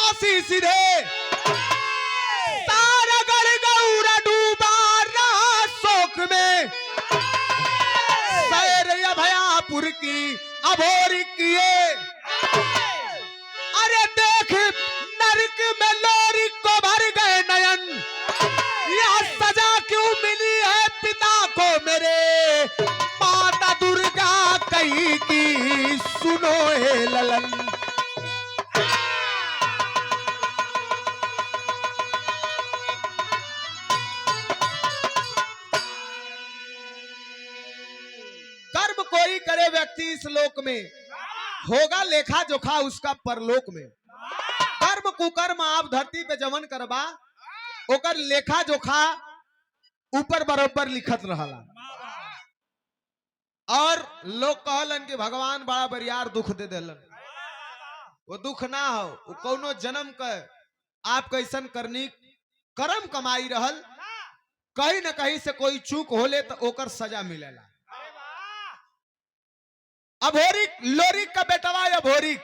काशी सीधे सारा गढ़ गौरा डूबा रहा शोक में सैर अभयापुर की अभोरी किए अरे देख नरक में लोरी को भर गए नयन यह सजा क्यों मिली है पिता को मेरे माता दुर्गा कही की सुनो हे ललन। कर्म कोई करे व्यक्ति इस लोक में होगा लेखा जोखा उसका परलोक में। कर्म कुकर्म आप धरती पे जमन करबा ओकर लेखा जोखा ऊपर बरोबर लिखत रहला और लोग कहलन कि भगवान बड़ा बरियार दुख दे देलन। वो दुख ना हो वो कोनो जन्म का आप कैसन करनी कर्म कमाई रहल कहीं न कहीं से कोई चूक होले तो ओकर सजा मिलेला। अभोरिक लोरिक का बेटवा अभोरिक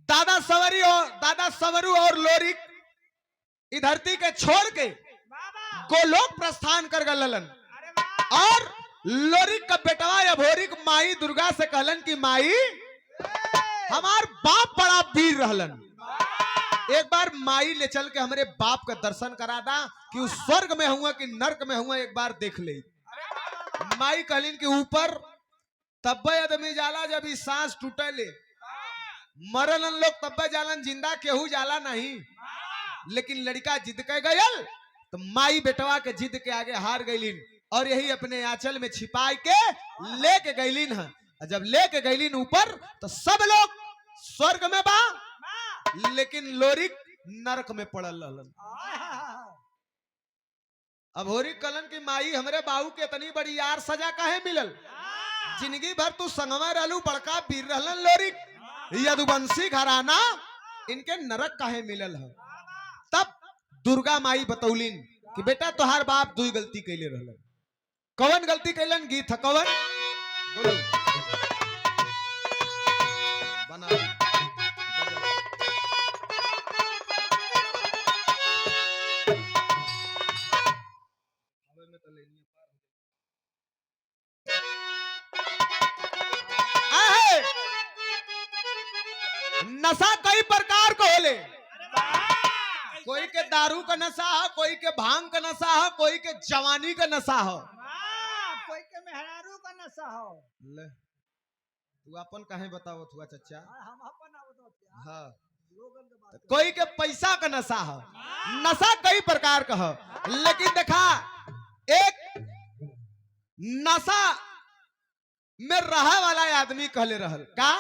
दादा सवरू और लोरिक इस धरती के छोड़ के गोलोक प्रस्थान कर गलन और लोरिक का बेटवा अभोरिक माई दुर्गा से कहलन कि माई हमार बाप बड़ा वीर रहलन एक बार माई ले चल के हमारे बाप का दर्शन करा दा कि उस स्वर्ग में हुआ कि नरक में हुआ एक बार देख ले। माई कहलिन कि ऊपर तब्बे आदमी जाला जब इस सांस टूटे ले मरलन लोग तब्बे जालन जिंदा केहू जाला नहीं। लेकिन लड़का जिद के गयल तो माई बेटवा के जिद के आगे हार गईलिन और यही अपने आंचल में छिपा के लेके गईलिन है। जब लेके गईलिन ऊपर तो सब लोग स्वर्ग में बा लेकिन लोरिक नरक में पड़ल रहलन। अभोरिक कलन की माई हमरे बाबू के इतनी बड़ी यार सजा काहे मिलल जिंदगी भर तू संगवा रहलू बड़का वीर रहलन लोरिक यदुवंशी घराना इनके नरक काहे मिलल है। तब दुर्गा माई बतौलिन कि बेटा तोहार बाप दुई गलती कैले रहलन। कवन गलती कैलन गीत कवन बोलो बना नशा कई प्रकार को होले कोई के दारू का नशा है कोई के भांग का नशा है कोई के जवानी का नशा है कोई के मेहरारू का नशा हो। ले तू अपन काहे बताओ थुआ चचा हम अपन बताओ हाँ लोगन के बात कोई के पैसा का नशा है नशा कई प्रकार का है लेकिन देखा एक नशा में रहा वाला आदमी कहले रहल का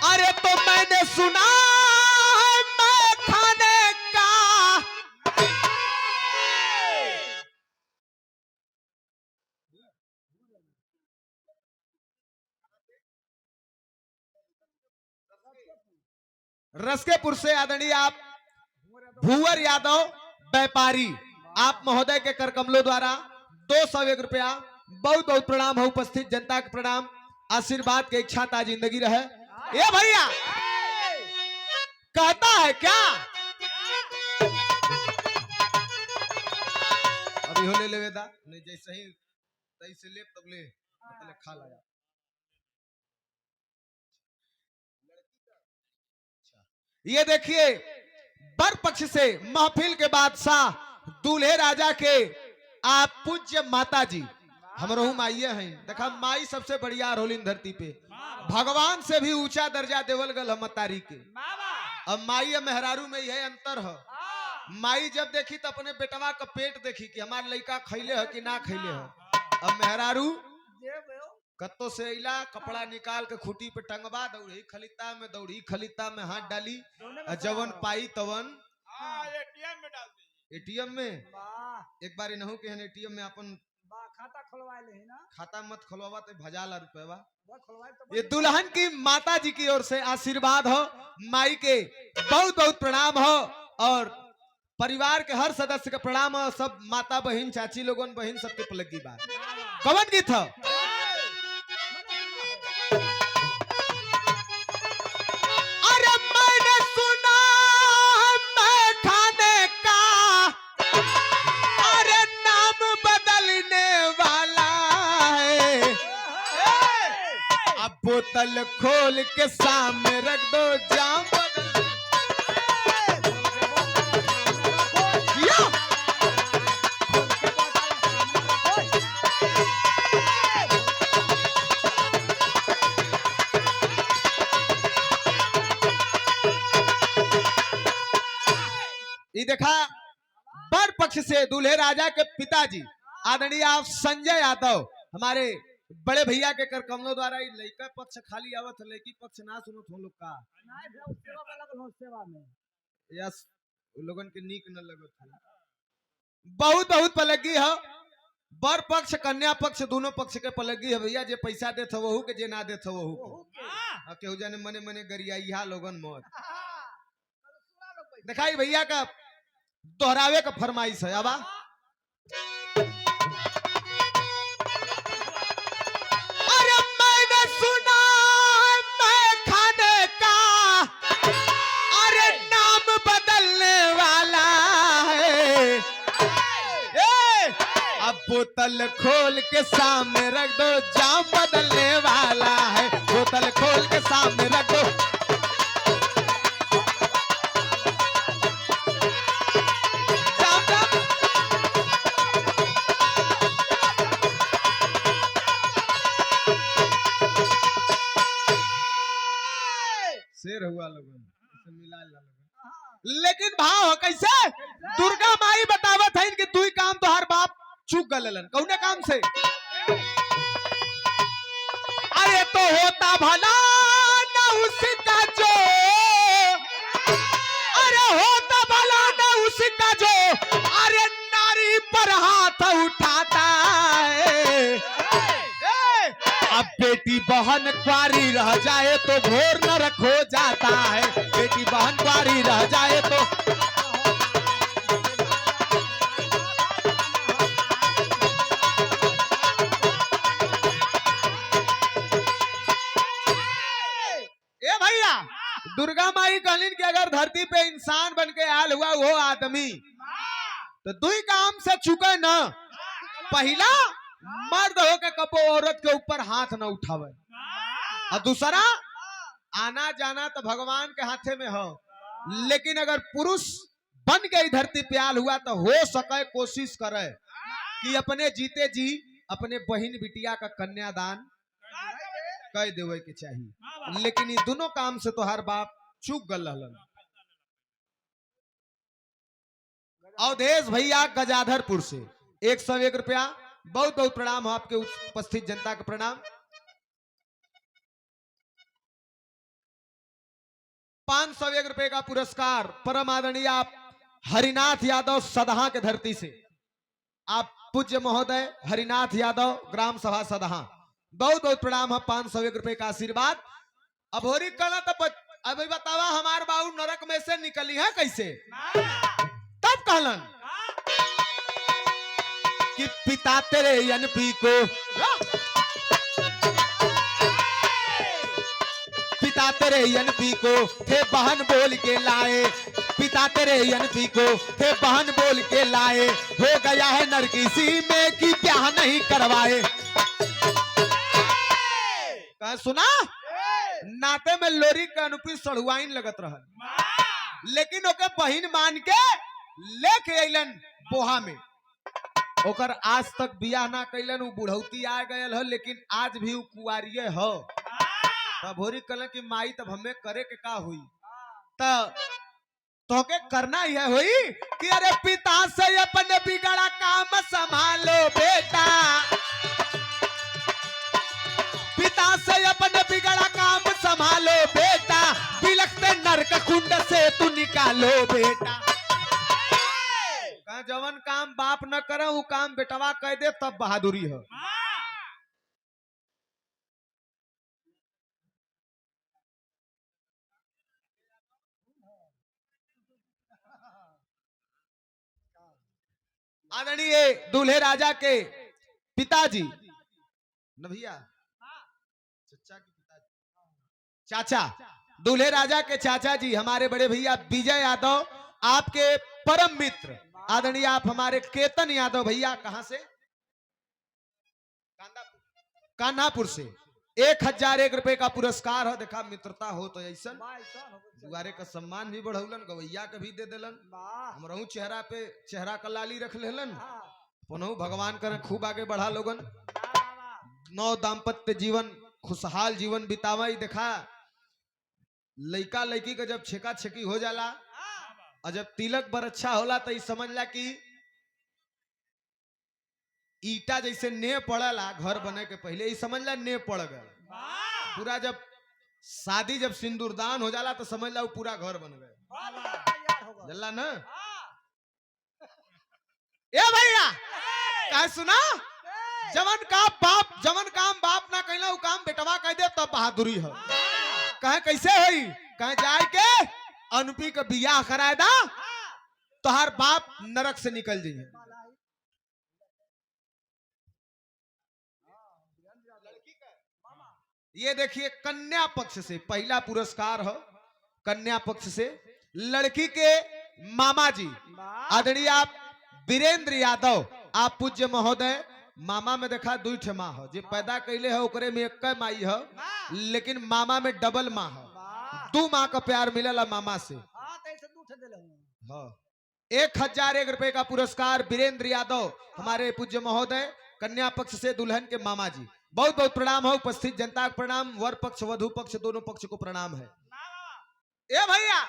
अरे तो मैंने सुना है मैं खाने का रसकेपुर से आदरणीय आप भूवर यादव व्यापारी आप महोदय के कर कमलों द्वारा 201 रुपया बहुत बहुत प्रणाम है उपस्थित जनता के प्रणाम आशीर्वाद के इच्छा ता जिंदगी रहे। ये भैया कहता है क्या अभी हो ले लेवेदा नहीं जैसे ही तैसे ले तब ले मतलब खा लाया। ये देखिए बर पक्ष से महफिल के बादशाह दूल्हे राजा के आप पूज्य माता जी हमरो माइये हैं। देखा माई सबसे बढ़िया रोलिन धरती पे भगवान से भी ऊंचा दर्जा देवल गल मतारी के। अब माई और मेहरारू में यह अंतर है माई जब देखी तो अपने बेटवा का पेट देखी कि हमार लड़का खैले है कि ना खैले है। अब मेहरारू कत्तो से इला कपड़ा निकाल के खूटी पे टंगवा दौड़ी खलिता में हाथ डाली जवन पाई तवन एटीएम में एक बार नहु के एटीएम में अपन खाता खुलवा ले ना खाता मत खुलवा तो भजाला रुपया। ये दुल्हन की माता जी की ओर से आशीर्वाद हो माई के बहुत बहुत प्रणाम हो और परिवार के हर सदस्य का प्रणाम हो सब माता बहन चाची लोगन बहन सबके पलक की बात कवन गीत हो बोतल खोल के सामने रख दो, जाम बदल दिया। ये देखा बर पक्ष से दूल्हे राजा के पिताजी आदरणीय आप संजय यादव हमारे बड़े भैया के कर कमलों द्वारा ये लड़का पक्ष खाली आवत है, लड़की पक्ष ना सुनो तुम लोग का सेवा में यस उन लोगन के नीक न लगत है। बहुत बहुत पलगी है, बर पक्ष कन्या पक्ष दोनों पक्ष के पलगी है भैया। जे पैसा देत हो वहू के, जे ना देत हो वहू के। केहू जाने मने मने गरिया लोगन मौत दिखाई भैया का दोहरावे का फरमाइश है। अब अरे मैंने सुना मैं खाने का अरे नाम बदलने वाला है। अब बोतल खोल के सामने रख दो, जाम बदलने वाला है। बोतल खोल के सामने रख दो। शेर हुआ लोगन मिला लेकिन भाव हो कैसे दुर्गा माई बतावत है कि तू ही काम तो हर बाप चूक गलन कौने काम से। अरे तो होता भला न उसका जो, अरे होता भला न उसका जो अरे नारी पर हाथ उठाता है। अब बेटी बहन क्वारी रह जाए तो घोर नरक हो जाता है। बेटी बहन क्वारी रह जाए तो ए भैया दुर्गा माई कहलिन कि अगर धरती पे इंसान बन के आयल हुआ वो आदमी तो दो ही काम से चुके न। पहला मर्द हो के कबो औरत के ऊपर हाथ न उठावे, और दूसरा आना जाना तो भगवान के हाथे में हो। लेकिन अगर पुरुष बन के धरती पे आल हुआ तो हो सके कोशिश करे कि अपने जीते जी अपने बहन बिटिया का कन्यादान कह देवे के चाहिए। लेकिन ये दोनों काम से तो हर बाप चूक गल। अवधेश भैया गजाधरपुर से 101 रुपया। बहुत बहुत प्रणाम हो आपके उपस्थित जनता का प्रणाम। 501 रुपए का पुरस्कार परम आदरणीय आप हरिनाथ यादव सदहा के धरती से, आप पूज्य महोदय हरिनाथ यादव ग्राम सभा सदहा, बहुत बहुत प्रणाम है। 501 रुपए का आशीर्वाद। अब होरी कहना तो अभी बतावा हमार बाबू नरक में से निकली है कैसे। तब कहलन कि पिता तेरे एनपी को, पिता तेरे एनपी को थे बहन बोल के लाए। पिता तेरे एनपी को थे बहन बोल के लाए। हो गया है नरकिसी में कि ब्याह नहीं करवाए। कहा सुना नाते में लोरी का अनुपी सड़ुआइन लगत रहल, लेकिन ओके बहिन मान के लेके अइलन बोहा में। ओकर आज तक बियाह ना कैलन, उ बुढ़ौती आ गयल है, लेकिन आज भी उ कुआरिये हो। तब होरी कहलन कि माई तब हमें करे के का हुई। तो के करना ही है हुई कि अरे पिता से अपने बिगड़ा काम संभालो बेटा। पिता से अपने बिगड़ा काम संभालो बेटा। बिलखते नरक कुंड से तू निकालो बेटा। जवन काम बाप न करे वो काम बेटवा कह दे तब बहादुरी है। आदरणीय दूल्हे राजा के पिताजी न भैया चचा के पिताजी चाचा दूल्हे राजा के चाचा जी हमारे बड़े भैया विजय यादव, आपके परम मित्र आदरणीय आप हमारे केतन यादव भैया, कहां से कान्हापुर से 1001 रुपए का पुरस्कार है। देखा मित्रता हो तो ऐसा भाई सन हो गए। दुआरे का सम्मान भी बढ़ौलन, गवैया के भी दे देलन, वाह हमरहू चेहरा पे चेहरा का लाली रख लेलन। हाँ पुनः भगवान करे खूब आगे बढ़ा लोगन, वाह नौ दाम्पत्य जीवन खुशहाल जीवन बितावा। देखा लड़का लड़की का जब छेका छेकी हो जाला और जब तिलक बर अच्छा होला तो ई समझ ला कि ईटा जैसे ने पड़ला घर बने के पहले, ई समझ ला ने पड़ गए पूरा। जब शादी जब सिंदूरदान हो जाला तो समझ ला वो पूरा घर बन गए, तैयार हो गए। जल्ला ना। ए भैया कह सुना, जवन काम बाप ना कहला वो काम बेटवा कह दे तब बहादुरी है। कहे कैसे होई, कहे जाए के अनुपी का बियाह कराए दा तो हर बाप नरक से निकल जाइए। ये देखिए कन्या पक्ष से पहला पुरस्कार हो, कन्या पक्ष से लड़की के मामा जी आदरणीय आप वीरेंद्र यादव, आप पूज्य महोदय। मामा में देखा 2 ठे माँ हो, जो पैदा कैले है ओकरे में 1 माई हो, लेकिन मामा में डबल माँ हो, 2 माँ का प्यार मिलेला मामा से। हाँ तो ऐसे दूठे दे ले हूँ। हाँ 1001 रुपए का पुरस्कार वीरेंद्र यादव हमारे पूज्य महोदय, कन्या पक्ष से दुल्हन के मामा जी। बहुत बहुत प्रणाम हो, उपस्थित जनता को प्रणाम, वर पक्ष वधु पक्ष दोनों पक्ष को प्रणाम है। ए भैया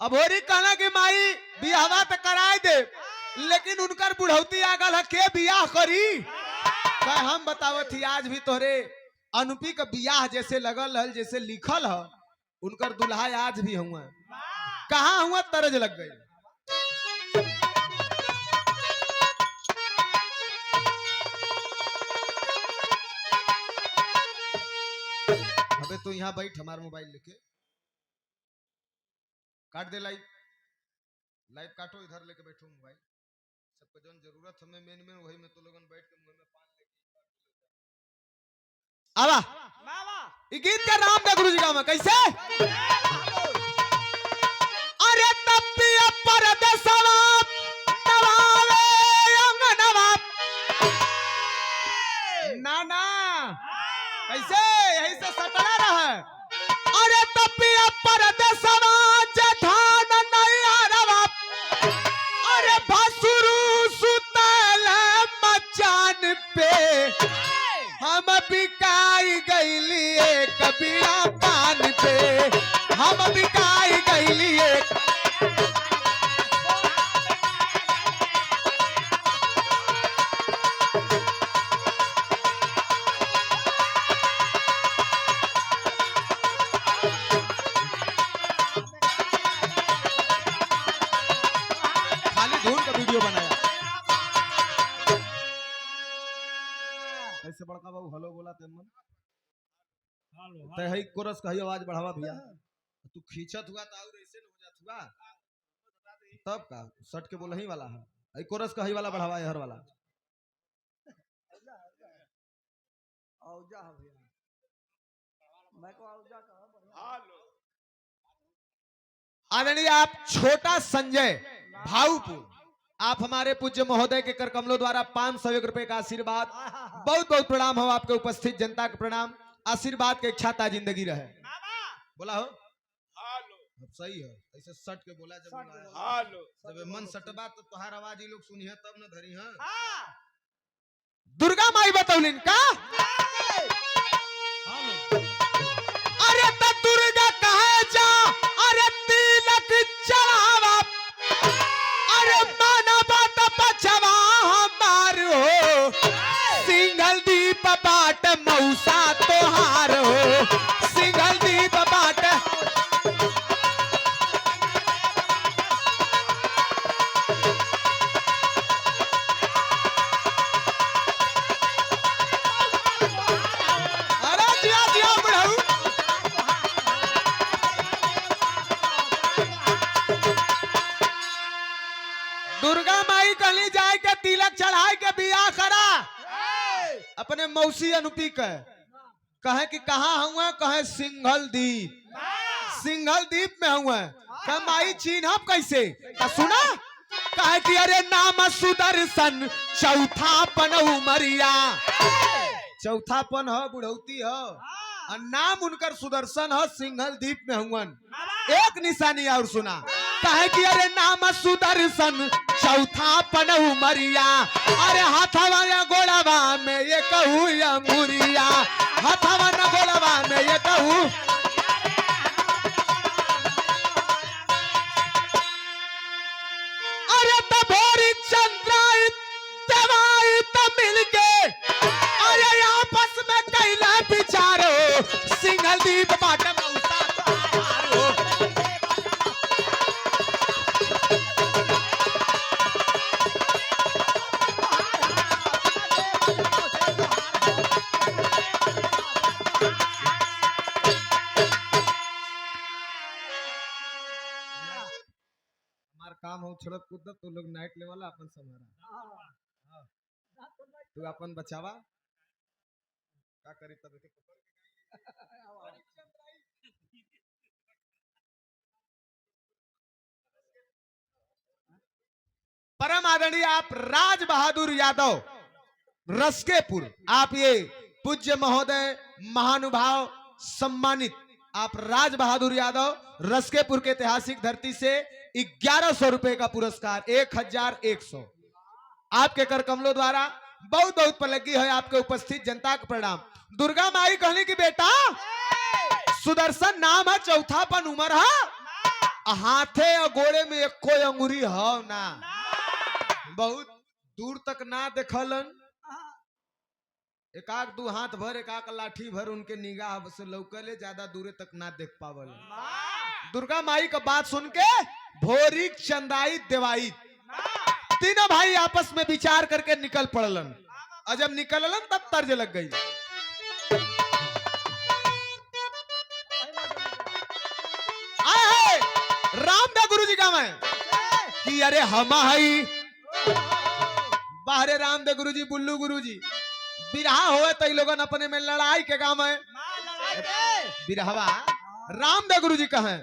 अभोरी कहना कि माई बियाहवा तो कराए दे, लेकिन उनकर बुढ़ौती आगल है के बियाह करी। कहे हम बतावत ही आज भी तोहरे अनुपी का बियाह जैसे लगल है, जैसे लिखल है, उनकर दुल्हा आज भी हुआ, कहाँ हुआ तरज लग गई। अबे तो यहाँ बैठ, हमारा मोबाइल लेके काट दे लाइव, लाइव काटो, इधर लेके बैठो मोबाइल। सबको जो जरूरत हमें मेन में वही में तो लोगन बैठ के मुंह में पान लेके आवा। ये गीत का नाम था गुरु जी का, कैसे अरे तपिया परदेसवा नवावे अंगनवा नाना, कैसे यही से सटना रहा। अरे तपिया परदेसवा जेठान नहीं आरवा, अरे भसुरु सुतल मचान पे हम बिकाई गईली कबीरा पान पे, हम बिकाई गईली। खाली धुन का वीडियो बनाया। ऐसे बड़का बाबू हेलो बोला तेमन ते हई कोरस का हई आवाज बढ़ावा भैया, तू खींचत हुआ तो और ऐसे न हो जात हुआ तब का सट के बोल ही वाला है। हई कोरस का हई वाला बढ़ावा हर वाला। औजा है भैया, मैं को औजा का आदरणीय आप छोटा संजय भाऊपुर, आप हमारे पूज्य महोदय के कर कमलों द्वारा 501 रुपए का आशीर्वाद। बहुत बहुत प्रणाम हो आपके उपस्थित जनता का प्रणाम, आशीर्वाद के इच्छाता जिंदगी रहे। बोला हो अब सही है, ऐसे सट के बोला जब मन सटबा तो तुहार आवाज ये लोग सुनी है तब न धरी है। दुर्गा माई बतौलिन का अरे तो दुर्गा कहे जा, अरे तिलक चढ़ावा, अरे माना बात पछवा हमार हो, सिंगल दीप बाट मौसा तोहार हो, सिंगल दीप बाट। अरे जिया जिया बुढ़ऊ, दुर्गा माई कली जाए के तिलक चढ़ाए के बियाह करा अपने मौसी अनुपी के। कहे कि कहाँ हुआ, कहे सिंघल द्वीप, सिंघल द्वीप में हुआ। कहे माई चिन्हब कैसे, तो सुना कहे कि अरे नाम सुदर्शन चौथा बनऊ मरिया, चौथापन हो, बुढ़ौती हो, और नाम उनकर सुदर्शन हो, सिंघल द्वीप में हुवन। एक निशानी और सुना, कहे कि अरे नाम सुदर्शन चौथापन उमरिया, अरे हाथवा या गोड़वा में ये कहू या मुरिया, हाथवा न गोड़वा में ये कहू। अरे तभोरी चंद्राई दवाई तो मिल के, अरे आपस में कैला विचारो, सिंघल द्वीप बाटे मौसा तुम्हारो। हमार काम हो छड़क कूदत, तो लोग नाइट लेवल अपन संभारा, तू अपन बचावा का करी तब के परम आदरणीय आप राज बहादुर यादव रसकेपुर, आप ये पूज्य महोदय महानुभाव सम्मानित आप राज बहादुर यादव रसकेपुर के ऐतिहासिक धरती से 1100 रुपए का पुरस्कार, 1100 आपके कर कमलों द्वारा बहुत बहुत पलगी है। आपके उपस्थित जनता का प्रणाम। दुर्गा माई कहने की बेटा सुदर्शन नाम है, चौथापन उम्र है, हाथे और गोड़े में एक कोई अंगुरी हो ना, बहुत दूर तक ना देखलन, एकाक दू हाथ भर एकाक लाठी भर उनके निगाह से लौकले, ज्यादा दूरे तक ना देख पावल। दुर्गा माई का बात सुन के भोरी चंदाई देवाई तीनों भाई आपस में विचार करके निकल पड़लन, और जब निकललन तब तर्ज लग गई। आए रामदेव गुरु जी का मैं कि अरे हम हई बाहरे रामदेव गुरु जी, बुल्लू गुरु जी बिरहा होए तो लोगन अपने में लड़ाई के काम है। बिरहवा रामदेव गुरु जी कहें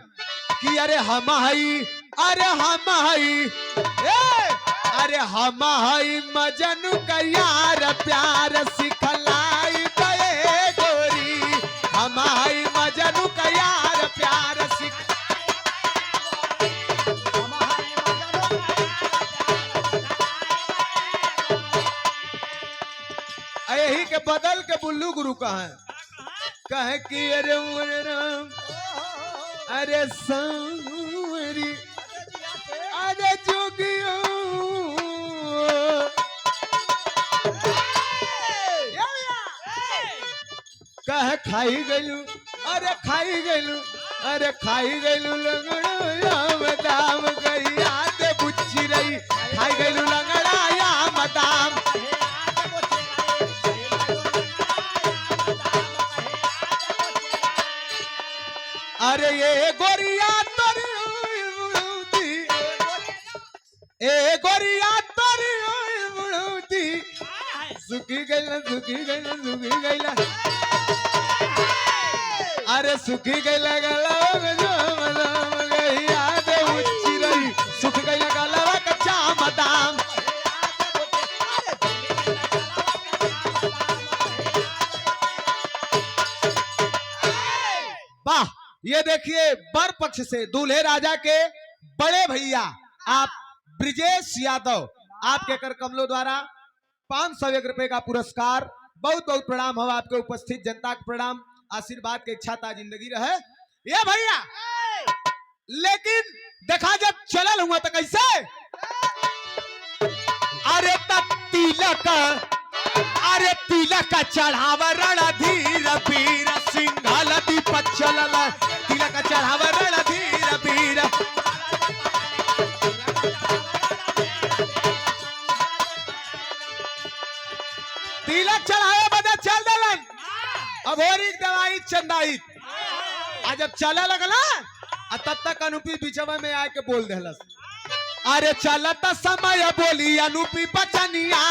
कि अरे हम हई, अरे हम हई, अरे हम हई मजनू का यार प्यार सिखलाई दे गोरी, हम हई मजनू का यार प्यार सिख। यही के बदल के बुल्लू गुरु कहे कि अरे राम, अरे सांवरी, अरे जोगियो, कहे खाई गलू, अरे खाई गलू, अरे खाई गलू लंगड़ा याम दाम गैया ते बुच्ची रही, खाई गलू लंगड़ा याम दाम। अरे ये गोरिया तोरी बुढ़ौती, ए गोरिया तोरी बुढ़ौती, सुखी गैला सुखी गैला सुखी गैला, अरे सुखी गैला गला गैया दे उच्ची रही, सुख गैला गला कच्चा मदाम। वाह, ये देखिए बर पक्ष से दूल्हे राजा के बड़े भैया आप ब्रिजेश यादव, आपके कर कमलों द्वारा 501 रुपए का पुरस्कार। बहुत बहुत प्रणाम हो, आपके उपस्थित जनता का प्रणाम, आशीर्वाद की इच्छा ता जिंदगी रहे ये भैया। लेकिन देखा जब चलल हुआ तो कैसे, अरे तिलक, अरे तिलक चढ़ावा रणधीर वीर, सिंघल दीप चलल तिलक चढ़ावा रणधीर वीर। तिलक चढ़ावे बदे चल दलन, अब होरी दवाई चंदाई, आज जब चले लगला तब तक अनुपी बिचवा में आके बोल देलस, अरे चलत समय बोली अनुपी बचनिया,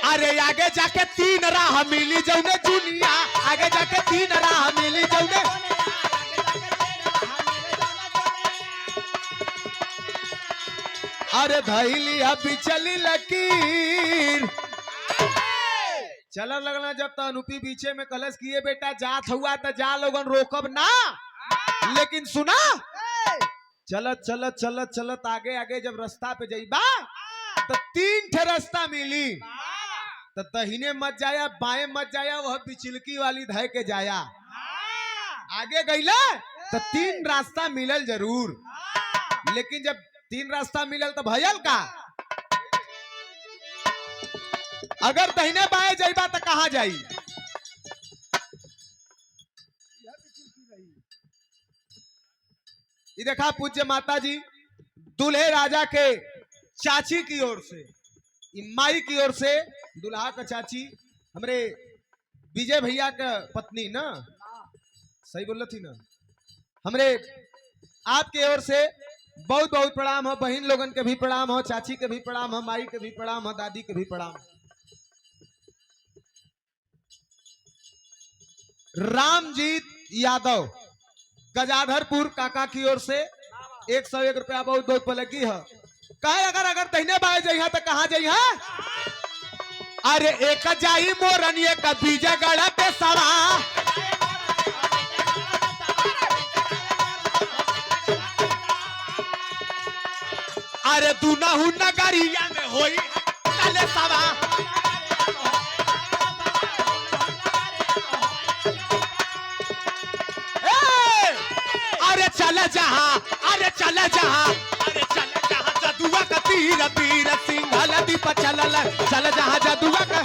अरे आगे जाके 3 राह मिली जौने दुनिया, आगे जाके 3 राह मिली जौने। अरे धैली अभी चली लकीर चल लगना जब तो अनुपी पीछे में कलश किए बेटा जात हुआ तो जा लोगन रोकब ना लेकिन सुना चलत चलत चलत चलत आगे आगे जब रास्ता पे जाइबा तो 3 ठे रास्ता मिली तो तहीने मत जाया बाएं मत जाया वह बिचलकी वाली धय के जाया आगे गईला तो 3 रास्ता मिलल जरूर लेकिन जब 3 रास्ता मिलल तो भयल का अगर तहीने बाएं जाइबा तो कहाँ जाई ये देखा पूज्य माता जी दूल्हे राजा के चाची की ओर से माई की ओर से दूल्हा का चाची हमरे विजय भैया का पत्नी ना सही बोल थी ना हमरे आपके ओर से बहुत बहुत प्रणाम हो बहन लोगन के भी प्रणाम हो चाची के भी प्रणाम हो माई के भी प्रणाम हो दादी के भी प्रणाम रामजीत यादव गजाधरपुर काका की ओर से 101 रुपया बहुत बहुत पलगी है कहे अगर तहने बाय जाइहा तो कहाँ जाइहा अरे एक जाई मोरन एक बीजगढ़ पे सड़ा अरे दुनहु नगरिया में होई चले सवा चल जहाँ जदुआ का तीर तीर सिंघल दीप चल जहाँ जदुआ का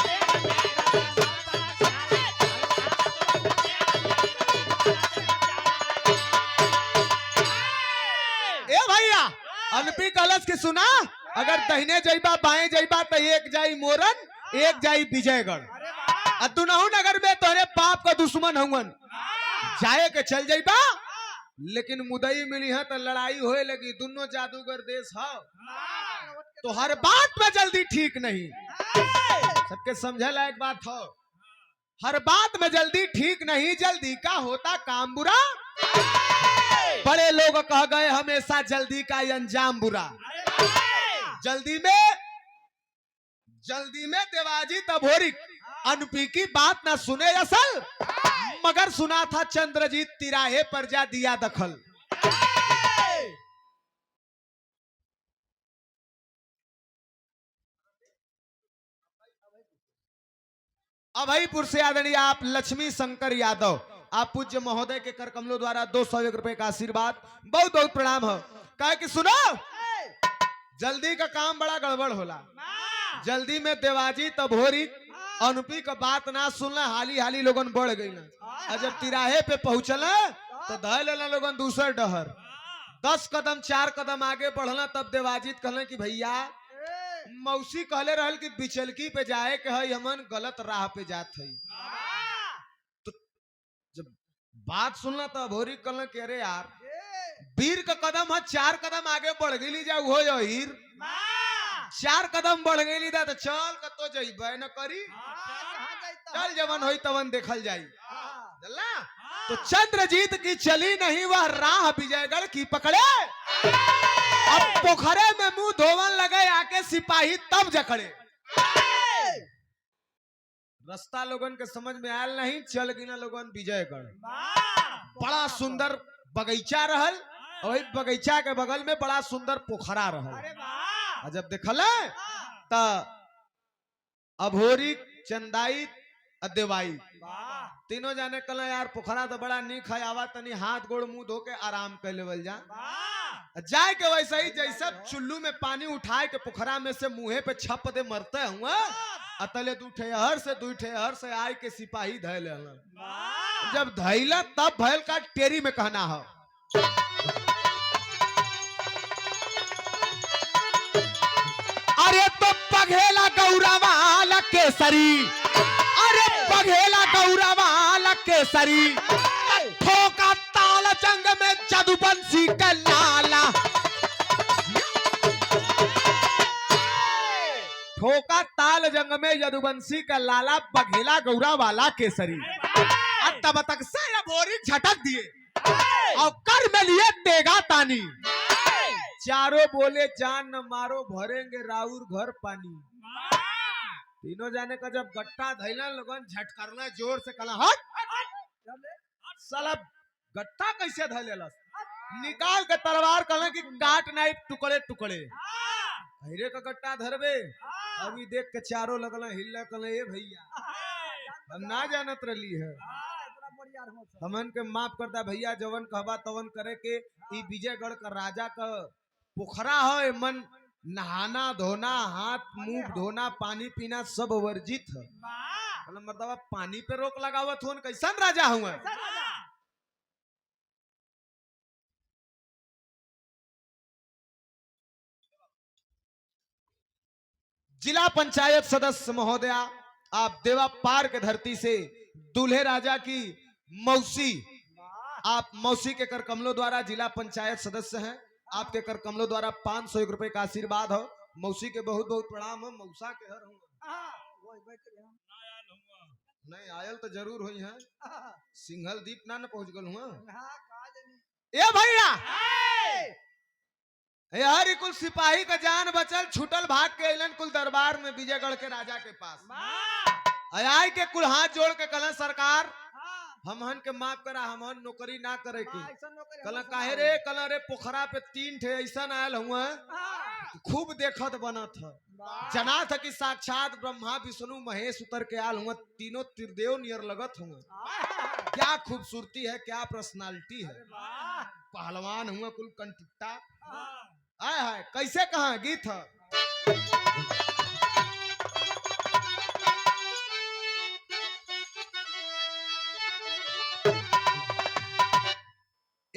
ए भैया अनपी कलश के सुना अगर दहिने जाइबा बाएं जाइबा तो एक जाई मोरन एक जाई विजयगढ़ दुनहु नगर में तोरे बाप का दुश्मन हुवन जाए के चल जाइबा लेकिन मुदई मिली है तो लड़ाई होए लगी दोनों जादूगर देश है तो हर बात में जल्दी ठीक नहीं सबके समझे लायक बात हो हर बात में जल्दी ठीक नहीं जल्दी का होता काम बुरा बड़े लोग कह गए हमेशा जल्दी का अंजाम बुरा जल्दी में देवाजी तभोरिक अनपी की बात ना सुने असल मगर सुना था चंद्रजीत तिराहे पर जा दिया दखल अभयपुर से आदरणीय आप लक्ष्मी शंकर यादव आप पूज्य महोदय के कर कमलों द्वारा 201 रुपए का आशीर्वाद बहुत बहुत प्रणाम हो कहे कि सुनो जल्दी का काम बड़ा गड़बड़ होला जल्दी में देवाजी तभोरी अनुपी का बात ना सुनना हाली हाली लोगन बढ़ गई ना जब तिराहे पे पहुंचल तो धय लेना लोगन दूसर डहर 10 कदम 4 कदम आगे बढ़ना तब देवाजीत कहले कि भैया मौसी कहले रहल कि बिचलकी पे जाए के है हमन गलत राह पे जात है तो जब बात सुनना तो भोरी कहले कि अरे यार वीर का कदम है 4 कदम आगे बढ़ गई जा हो हीर 4 कदम बढ़ गई तो चल कतो जइबे न करी चल जवन होई तवन देखल जाई चलना तो चंद्रजीत की चली नहीं वह राह विजयगढ़ की पकड़े अब पोखरे में मुंह धोवन लगे आके सिपाही तब जकड़े रास्ता लोगन के समझ में आयल नहीं चल गिना लोगन विजयगढ़ बड़ा सुंदर बगीचा रहल और बगीचा के बगल में बड़ा सुंदर पोखरा रहल जब देखल त अभोरी चंदाई देवाई तीनों जाने कल यार पोखरा तो बड़ा नीक है आवा तनी हाथ गोड़ मुंह धो के आराम कर लेवल जाए के वैसे ही जैसे चुल्लू में पानी उठाए के पोखरा में से मुंहे पे छप दे मरते हुआ अतले 2 ठेहर से आए के सिपाही धैल जब धैला तब भैल का टेरी में कहना हो अरे तो पघेला गौरवाल केसरी अरे पघेला गौरवाल केसरी ठोका ताल जंग में जदुबंसी का लाला ठोका ताल जंग में यदुवंशी का लाला बघेला गौरा वाला केसरी तब तक से बोरी झटक दिए और कर में लिए तेगा तानी चारों बोले जान न मारो भरेंगे राउर घर पानी। तीनों जाने का जब गट्टा धैला लोगन झटकारना जोर से कला हट साला गट्टा कैसे धैलेलस निकाल के तलवार कला कि काट नहीं टुकड़े टुकड़े अरे का गट्टा धरबे अभी देख के चारों लगल हिल्ला कल ए भैया हम ना जानत रही है हमन के माफ करता भैया जवन कहबा तवन करे के ई विजयगढ़ का राजा का पोखरा है मन नहाना धोना हाथ मुंह धोना पानी पीना सब वर्जित है मतलब पानी पे रोक लगावत हो कैसन राजा हुआ जिला पंचायत सदस्य महोदया आप देवा पार के धरती से दूल्हे राजा की मौसी आप मौसी के कर कमलों द्वारा जिला पंचायत सदस्य हैं आपके कर कमलों द्वारा 501 रुपए का आशीर्वाद हो मौसी के बहुत बहुत प्रणाम हो मौसा के हर नहीं आयल तो जरूर हुई है सिंघल दीप ना न पहुंच गल हुआ ए भैया यार कुल सिपाही का जान बचल छुटल भाग के अलन कुल दरबार में विजयगढ़ के राजा के पास आय के कुल हाथ जोड़ के कल सरकार हमहन के माफ करा हमहन नौकरी ना करे के कल काहे रे कल रे पोखरा पे 3 ठे ऐसा आयल हुआ खूब देखत बनत है जना था कि साक्षात ब्रह्मा विष्णु महेश उतर के आल हुआ तीनों त्रिदेव नियर लगत हुआ क्या खूबसूरती है क्या पर्सनालिटी है पहलवान हुआ कुल कंटुट्टा आय हाय कैसे कहा गीत है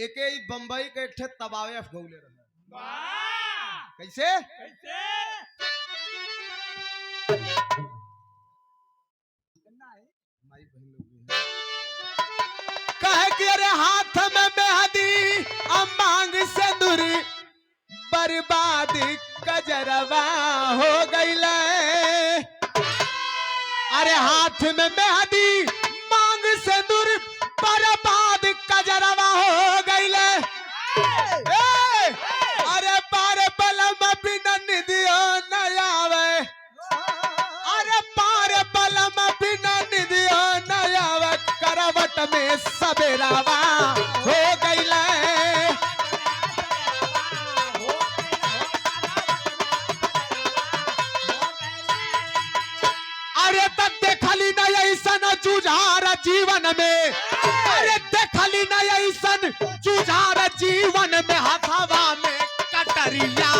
एक बम्बई के एक तबावे गौले रहे कैसे कहे कि अरे हाथ में मेहंदी मांग से दूरी बर्बाद कजरवा हो गईले अरे हाथ में मेहंदी मांग से दूरी बर्बाद कजरवा हो गईले अरे बार बलम बिना निदियो न आवे अरे बार बलम बिना निदियो न आवे करवट में सबेरावा हो गईले अरे तब देखली न ऐसन जुझार जीवन में अरे देखली न ऐसन जुझार जीवन में हथवा में कटरिया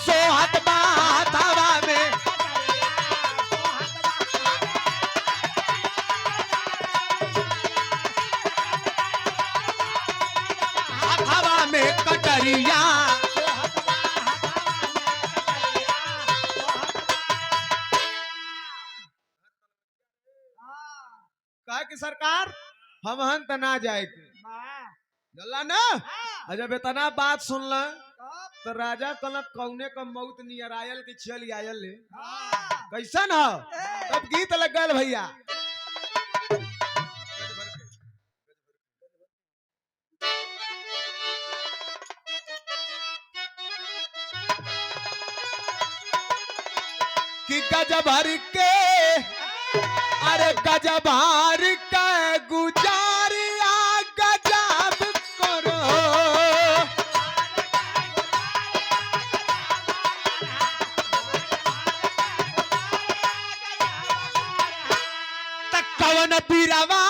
सोहत बा हथवा में हथवा में कटरिया कहा कि सरकार हम हन तना जाए के जल्ला ना जब इतना बात सुनला तो राजा कलक कौने का मौत नियर आयल की चल आयल ले कैसन हो तब गीत लग गल भैया कि गजब भर के अरे गजब भर के गुजारिया गजब करो तक कवन पीरवा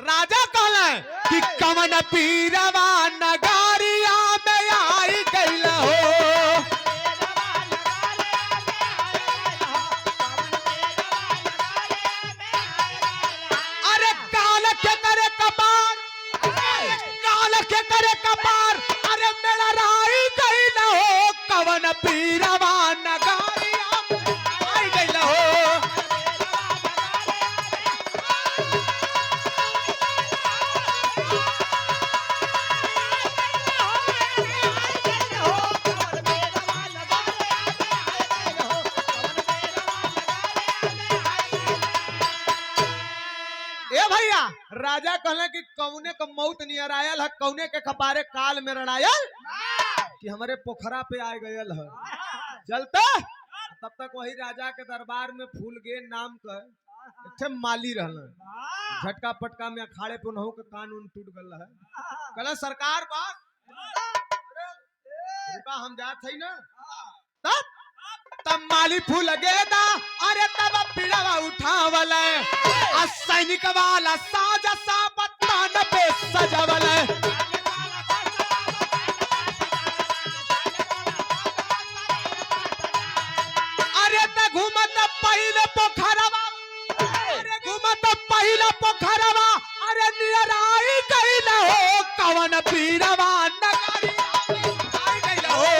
राजा कहला कि कवन पीरवा नगारिया में आई गइल हो पीरवा नगारिया आई गइल हो ए भैया राजा कहले कि कौने का मौत नियर आयल है कौने के कपारे काल में रड़ायल कि हमारे पोखरा पे आ गयल है चलता। तब तक वही राजा के दरबार में फूलगेन नाम का एक माली रहलन। झटका पटका में अखाड़े पे उनहु के कान उन टूट गल है। कहला सरकार बात रुका हम जात है ना। तब तब माली फूल गेदा अरे तब पीड़ावा उठावल सैनिक वाला साजा सा बत्तान पे सजावल। अरे त घूमत पहिले पोखरवा अरे घूमत पहिले पोखरवा अरे नियर आई गइल हो कवन पीड़ावा नगरी आई गइल हो।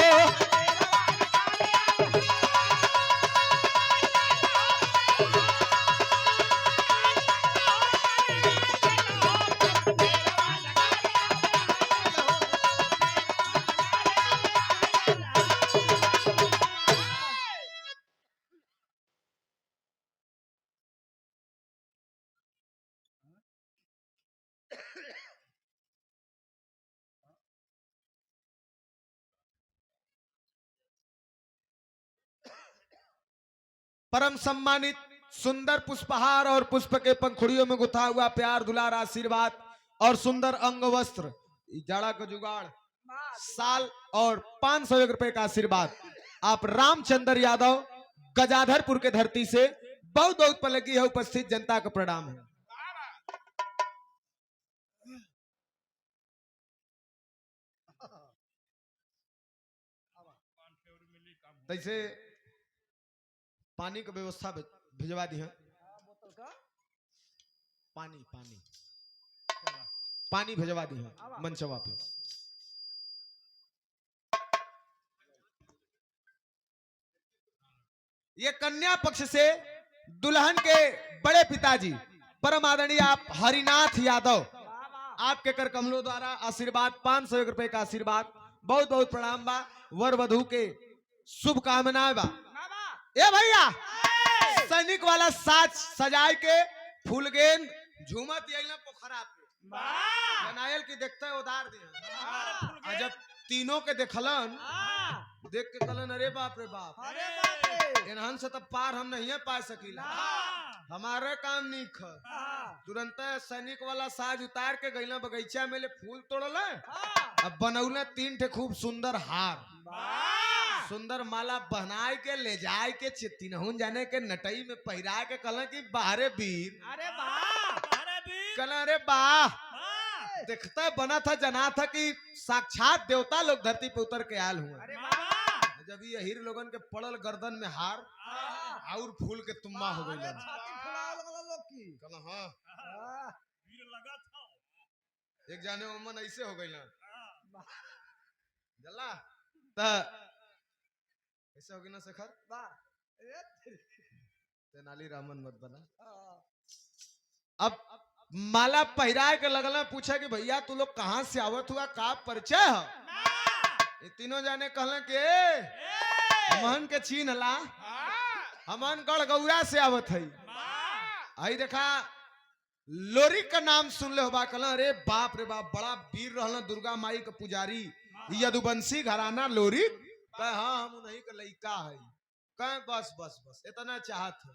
परम सम्मानित सुंदर पुष्पहार और पुष्प के पंखुड़ियों में गुथा हुआ प्यार दुलार आशीर्वाद और सुंदर अंग वस्त्र जाड़ा का जुगाड़ साल और 501 रुपए का आशीर्वाद आप रामचंद्र यादव गजाधरपुर के धरती से बहुत बहुत पर लगी है उपस्थित जनता का प्रणाम है। जैसे पानी की व्यवस्था भिजवा दी है। पानी पानी पानी भिजवा दी है मंचवा पे। ये कन्या पक्ष से दुल्हन के बड़े पिताजी परम आदरणीय आप हरिनाथ यादव आपके कर कमलों द्वारा आशीर्वाद 501 रुपए का आशीर्वाद बहुत बहुत प्रणाम बा। वर वधु के शुभकामनाएं बा। ए भैया सैनिक वाला साज सजाए के फूलगेन झूमत यही पोखरा पे बनायल की देखते उधार दिया। जब तीनों के देखलन देख के कहलन अरे बाप रे बाप इन्हन से तब पार हम नहीं पा सकीला हमारे काम नहीं ख। तुरंत सैनिक वाला साज उतार के गईला बगीचा में ले फूल तोड़ल अब बनौले 3 ठे खूब सुंदर हार सुंदर माला बहनाए के ले जाए के चित्तीनहुन जाने के नटई में पहिरा के कहला कि बाहरे वीर अरे वाह कहला अरे वाह देखता बना था जना था कि साक्षात देवता लोग धरती पे उतर के आयल हुए। अरे वाह जब ये हीर लोगन के पड़ल गर्दन में हार और फूल के तुम्बा हो गई छाती फुलावल वाला लोग की कहला हाँ एक जाने मन ऐसे हो गई जल्ला ऐसे होगी ना शेखर तेनाली रामन मत बना। अब माला पहिराए के लगल पूछा कि भैया तू लोग कहाँ से आवत हुआ का परिचय है। ये तीनों जाने कहले के हमन के चीन ला हमन गढ़गौरा से आवत है। आई देखा लोरी का नाम सुन ले होबा कहला अरे बाप रे बाप बड़ा वीर रहना दुर्गा माई के पुजारी यदुवंशी घराना लोरी कह हाँ हम उन्हीं का लइका है कह बस बस बस इतना चाहत है।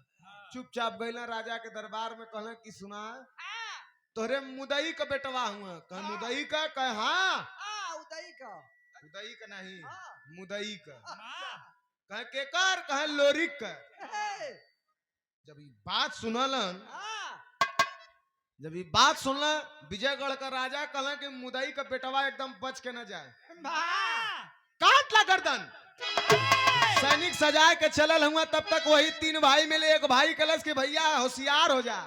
चुपचाप गईला राजा के दरबार में कहला कि सुना तोहरे मुदई का बेटवा हुआ कह मुदई का कह हाँ उदई का नहीं मुदई का कह केकर कह लोरिक का। जब ये बात सुनलन जब ये बात सुनला विजयगढ़ का राजा कहला कि मुदई का बेटवा एकदम बच के न जाए काट ला गर्दन। सैनिक सजा के चलल हुआ तब तक वही 3 भाई में ले एक भाई कलश के भैया होशियार हो जा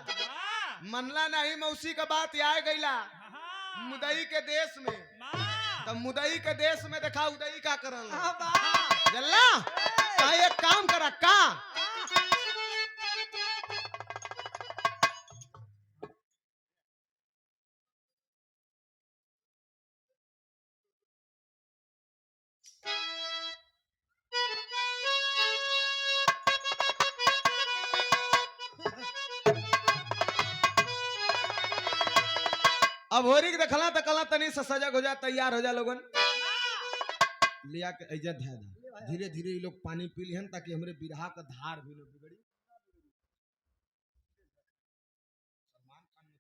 मनला नहीं मौसी का बात आए गईला मुदई के देश में तब मुदई के देश में देखा उदई का करल जल्ला एक काम करा का अब होरी के देखला त कला तनी से सजग हो जा तैयार हो जा लोगन। लिया के ऐजा धै दा धीरे धीरे ये लोग पानी पी लिहन ताकि हमरे बिरहा का धार भी न बिगड़ी। सलमान खान में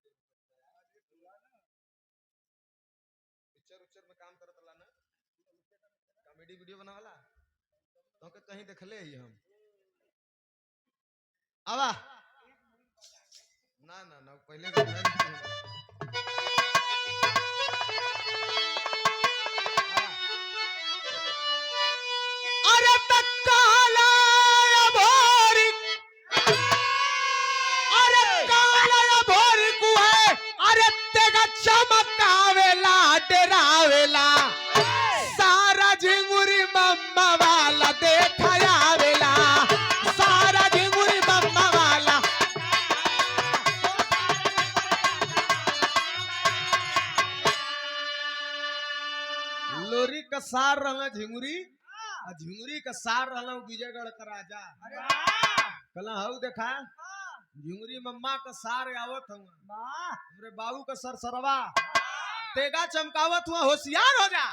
पिक्चर उच्चर में काम करत ला ना, कॉमेडी वीडियो बनावला तो के कहीं देखले ही हम। आवा ना ना ना पहले अरे तकाला भोरी, अरे काला भोरी कुए, अरे तेगा चमकावेला डरावेला सारा झिंगुरी मम्मा वाला देखायावेला सारा झिंगुरी मम्मा वाला। लोरी का सार रहला झिंगुरी, झिंगुरी का सार रहला विजयगढ़ का राजा। कला हऊ देखा झिंगुरी मम्मा का सार आवत हूँ हमरे बाबू का सरसरवा तेगा चमकावत हुआ होशियार हो जा।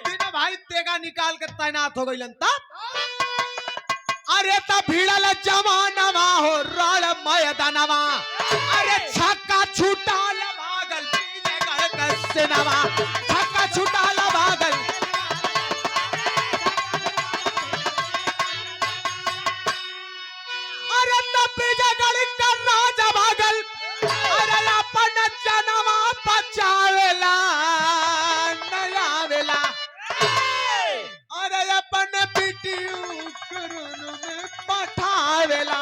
तीनों भाई तेगा निकाल के तैनात हो गइलन तब अरे तब भिड़ल जवानवा हो रण मैदानवा, अरे छक्का छूटाल भागल विजयगढ़ का सेनावा छक्का छूटाल भागल। अरे तब विजयगढ़ का राजा भागल, अरे अपन जनवा बचावेला नयावेला, अरे अपन बिटियू करुन में पठावेला।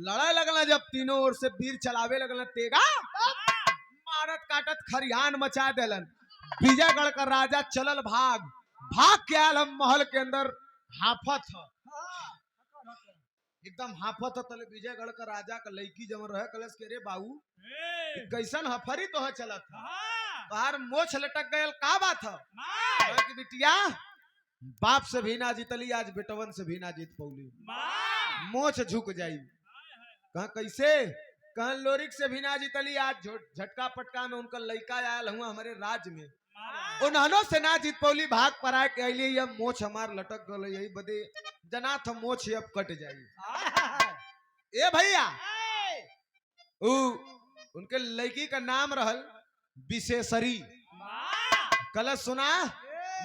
लड़ाई लगला जब तीनों ओर से वीर चलावे लगला तेगा मारत काटत खरियान मचा देलन। विजयगढ़ का राजा चलल भाग भाग के आल महल के अंदर हाफत ह एकदम हाफत ह। तले विजयगढ़ का राजा का लड़की जमन रहे कलश के रे बाबू कैसन हफरी तो चलत बाहर मोछ लटक गयल का बात है कि बिटिया बाप से भी ना जीतली आज बेटवन से भी ना जीत पौली मोछ झुक जाई। कहा कैसे कहा लोरिक से भी ना जीतली आज झटका पटका में उनका लड़का आयल हुआ हमारे राज्य में उन्होंने से ना जीत पौली भाग पर आए के लिए अब मोछ हमार लटक गल यही बदे जना था मोछ अब कट जाई। ए भैया उनके लड़की का नाम रहल विशेषरी। कल सुना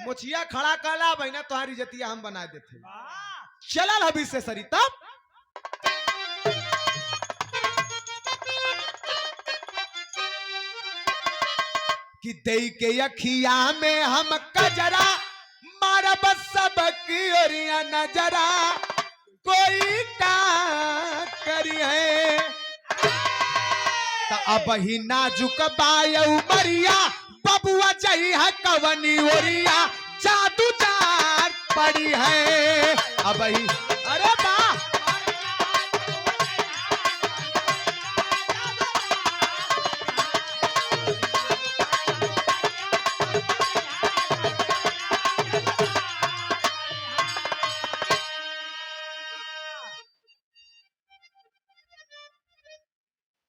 मुछिया खड़ा काला बहना तुम्हारी जतिया हम बना देते चलल है विशेषरी। तब कि दई के अखिया में हम कजरा मारब सबकी ओरिया नजरा कोई का करी है तो अब ही नाजुक बाय उमरिया बबुआ जई है कवनी ओरिया जादू जार पड़ी है अब ही। अरे बा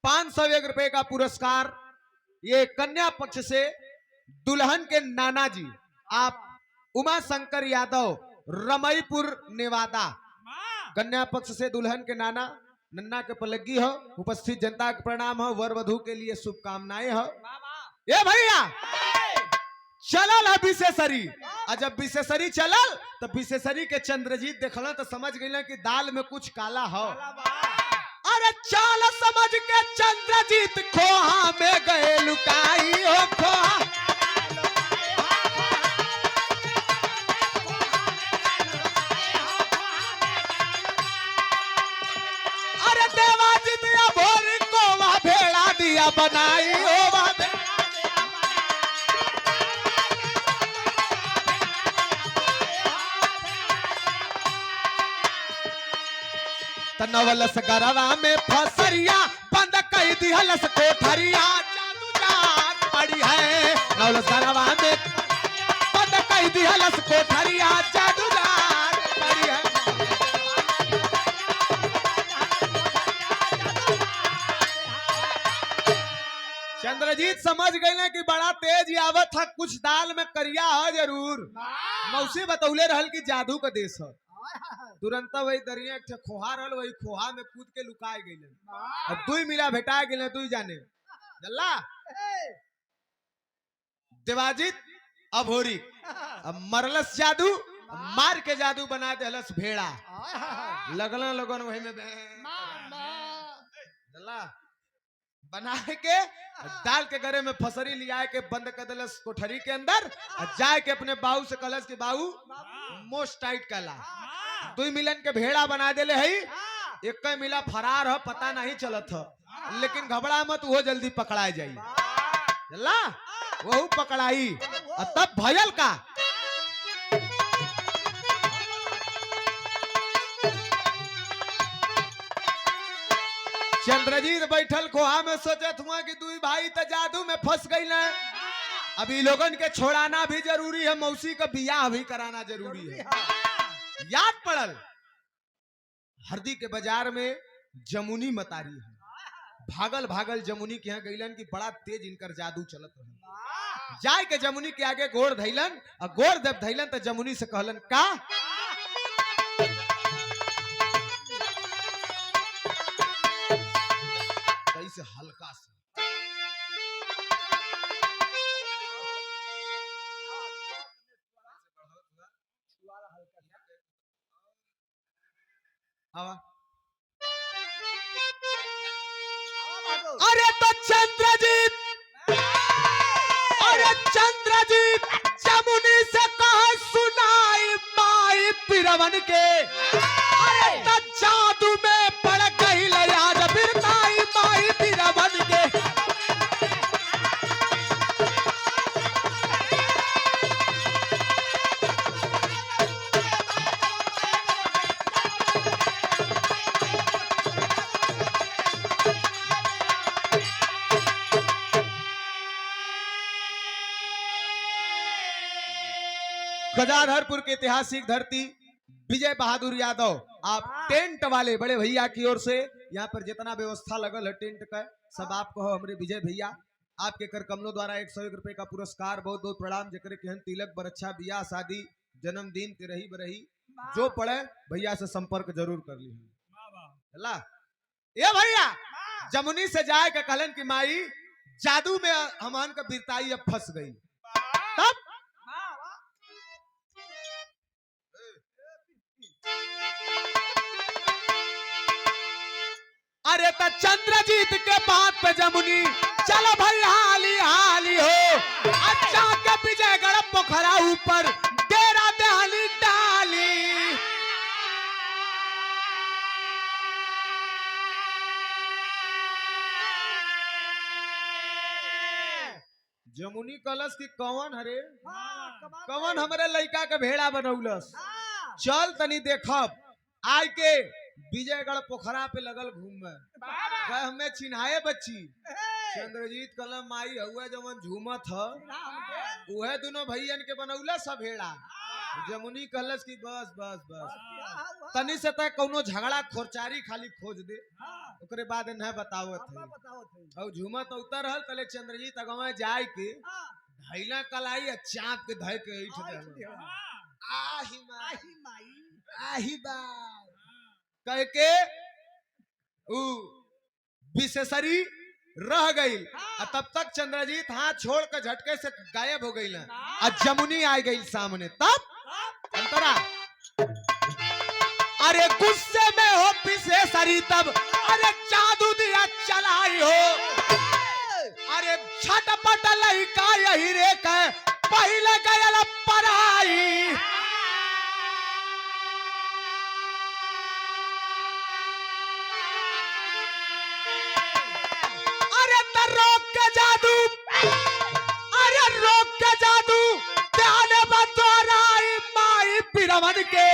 501 रुपए का पुरस्कार ये कन्या पक्ष से दुल्हन के नाना जी आप उमा शंकर यादव रमईपुर नेवादा कन्या पक्ष से दुल्हन के नाना नन्ना के पलगी हो उपस्थित जनता के प्रणाम हो वर वधु के लिए शुभकामनाएं हो। ये भैया चलल है विशेषरी और जब विशेषरी चलल तो विशेषरी के चंद्रजीत देखल तो समझ गए कि दाल में कुछ काला हो। अरे चाल समझ के चंद्रजीत खोहा में गए लुकाई हो खोहा। अरे देवाजीत या भोरी को वह भेड़ा दिया बनाई हो वह नवलस गरवा में फसरिया बंद कई दिहलस कोठरिया जादू जान पड़ी है। नवलस गरवा में बंद कई दिहलस कोठरिया जादू जान पड़ी है। चंद्र चंद्रजीत समझ गई ना कि बड़ा तेज आवत था, कुछ दाल में करिया है जरूर। मौसी बतौले रहल कि जादू का देश है। तुरंत वही दरिया एक ठे खोहा रहल, वही खोहा में कूद के लुकाए गई। अब दुई मिला भेटा गए, तू जाने जल्ला देवाजित अभोरी अब मरलस जादू, मार के जादू बना देलस भेड़ा। लगन लगन वही में जल्ला बना के डाल के गरे में फसरी लिया के बंद कर दिलस कोठरी के अंदर, और जाए के अपने बाऊ से कलस कि बाऊ मोस्ट टाइट कला। दुई मिलन के भेड़ा बना देले है, एक मिला फरार है, पता नहीं चलत है, लेकिन घबरा मत, वो जल्दी पकड़ाए जाई। जल्ला वहू पकड़ाई, और तब भयल का चंद्रजीत बैठल खोहा में सोचत हुआ कि दुई भाई तो जादू में फंस गई ना, अभी लोगन के छोड़ाना भी जरूरी है, मौसी का बियाह भी कराना जरूरी है। याद पड़ल हरदी के बाजार में जमुनी मतारी है, भागल भागल जमुनी के यहाँ गईलन कि बड़ा तेज इनकर जादू चलत रहे। जाए के जमुनी के आगे गोड़ धैलन, और गोड़ जब धैलन तो जमुनी से कहलन का कैसे हल्का से अरे तो चंद्रजीत, अरे चंद्रजीत जमुनी से कहा सुनाई माई पिरवन के, अरे तो जादू में पड़ गई याद बिरनाई माई पिरवन के। गजाधरपुर की ऐतिहासिक धरती विजय बहादुर यादव, आप टेंट वाले बड़े भैया की ओर से यहाँ पर जितना व्यवस्था लगल है टेंट का, सब आपको हो हमारे विजय भैया आपके कर कमलों द्वारा 101 रुपए का पुरस्कार, बहुत बहुत प्रणाम। जकरे केहन तिलक बरच्छा बियाह शादी जन्मदिन तिरही बरही जो पड़े भैया से संपर्क जरूर कर ली। ये भैया जमुनी से जाए के कहलन कि माई जादू में हमान का बिरताई अब फंस गई। तब अरे तो चंद्रजीत के बात पे जमुनी चलो भाई हाली हाली हो, अच्छा के विजयगढ़ पोखरा ऊपर डेरा दहली डाली। जमुनी कलश की कौन हरे कौन हमारे लड़का के भेड़ा बनौलस, चल तनी देखब। आय के विजयगढ़ पोखरा पे लगल घूमे, हमें चिन्हाए बच्ची। चंद्रजीत कलम माई हुआ जवन झूमत ह उहे दोनों भैयन के बनौला सब भेड़ा। जमुनी कलश की बस बस बस तनी से तय कोनो झगड़ा खोरचारी खाली खोज दे, ओकरे बाद न बतावत है। और झूमत उतर हल तले चंद्रजीत अगवा जाय के धैला कलाई चाप के धय के ऐठ दे आही माई आही बा कह के उ विशेषरी रह गई। तब तक चंद्रजीत हाथ छोड़ कर झटके से गायब हो गई, और जमुनी आ गई सामने। तब अंतरा अरे गुस्से में हो विशेषरी, तब अरे जादू दिया चलाई हो, अरे छटपट लइका यही रे कह पहले गयल पराई। रोक के जादू, अरे रोक के जादू ध्यान बतोराई माई पिरवन के,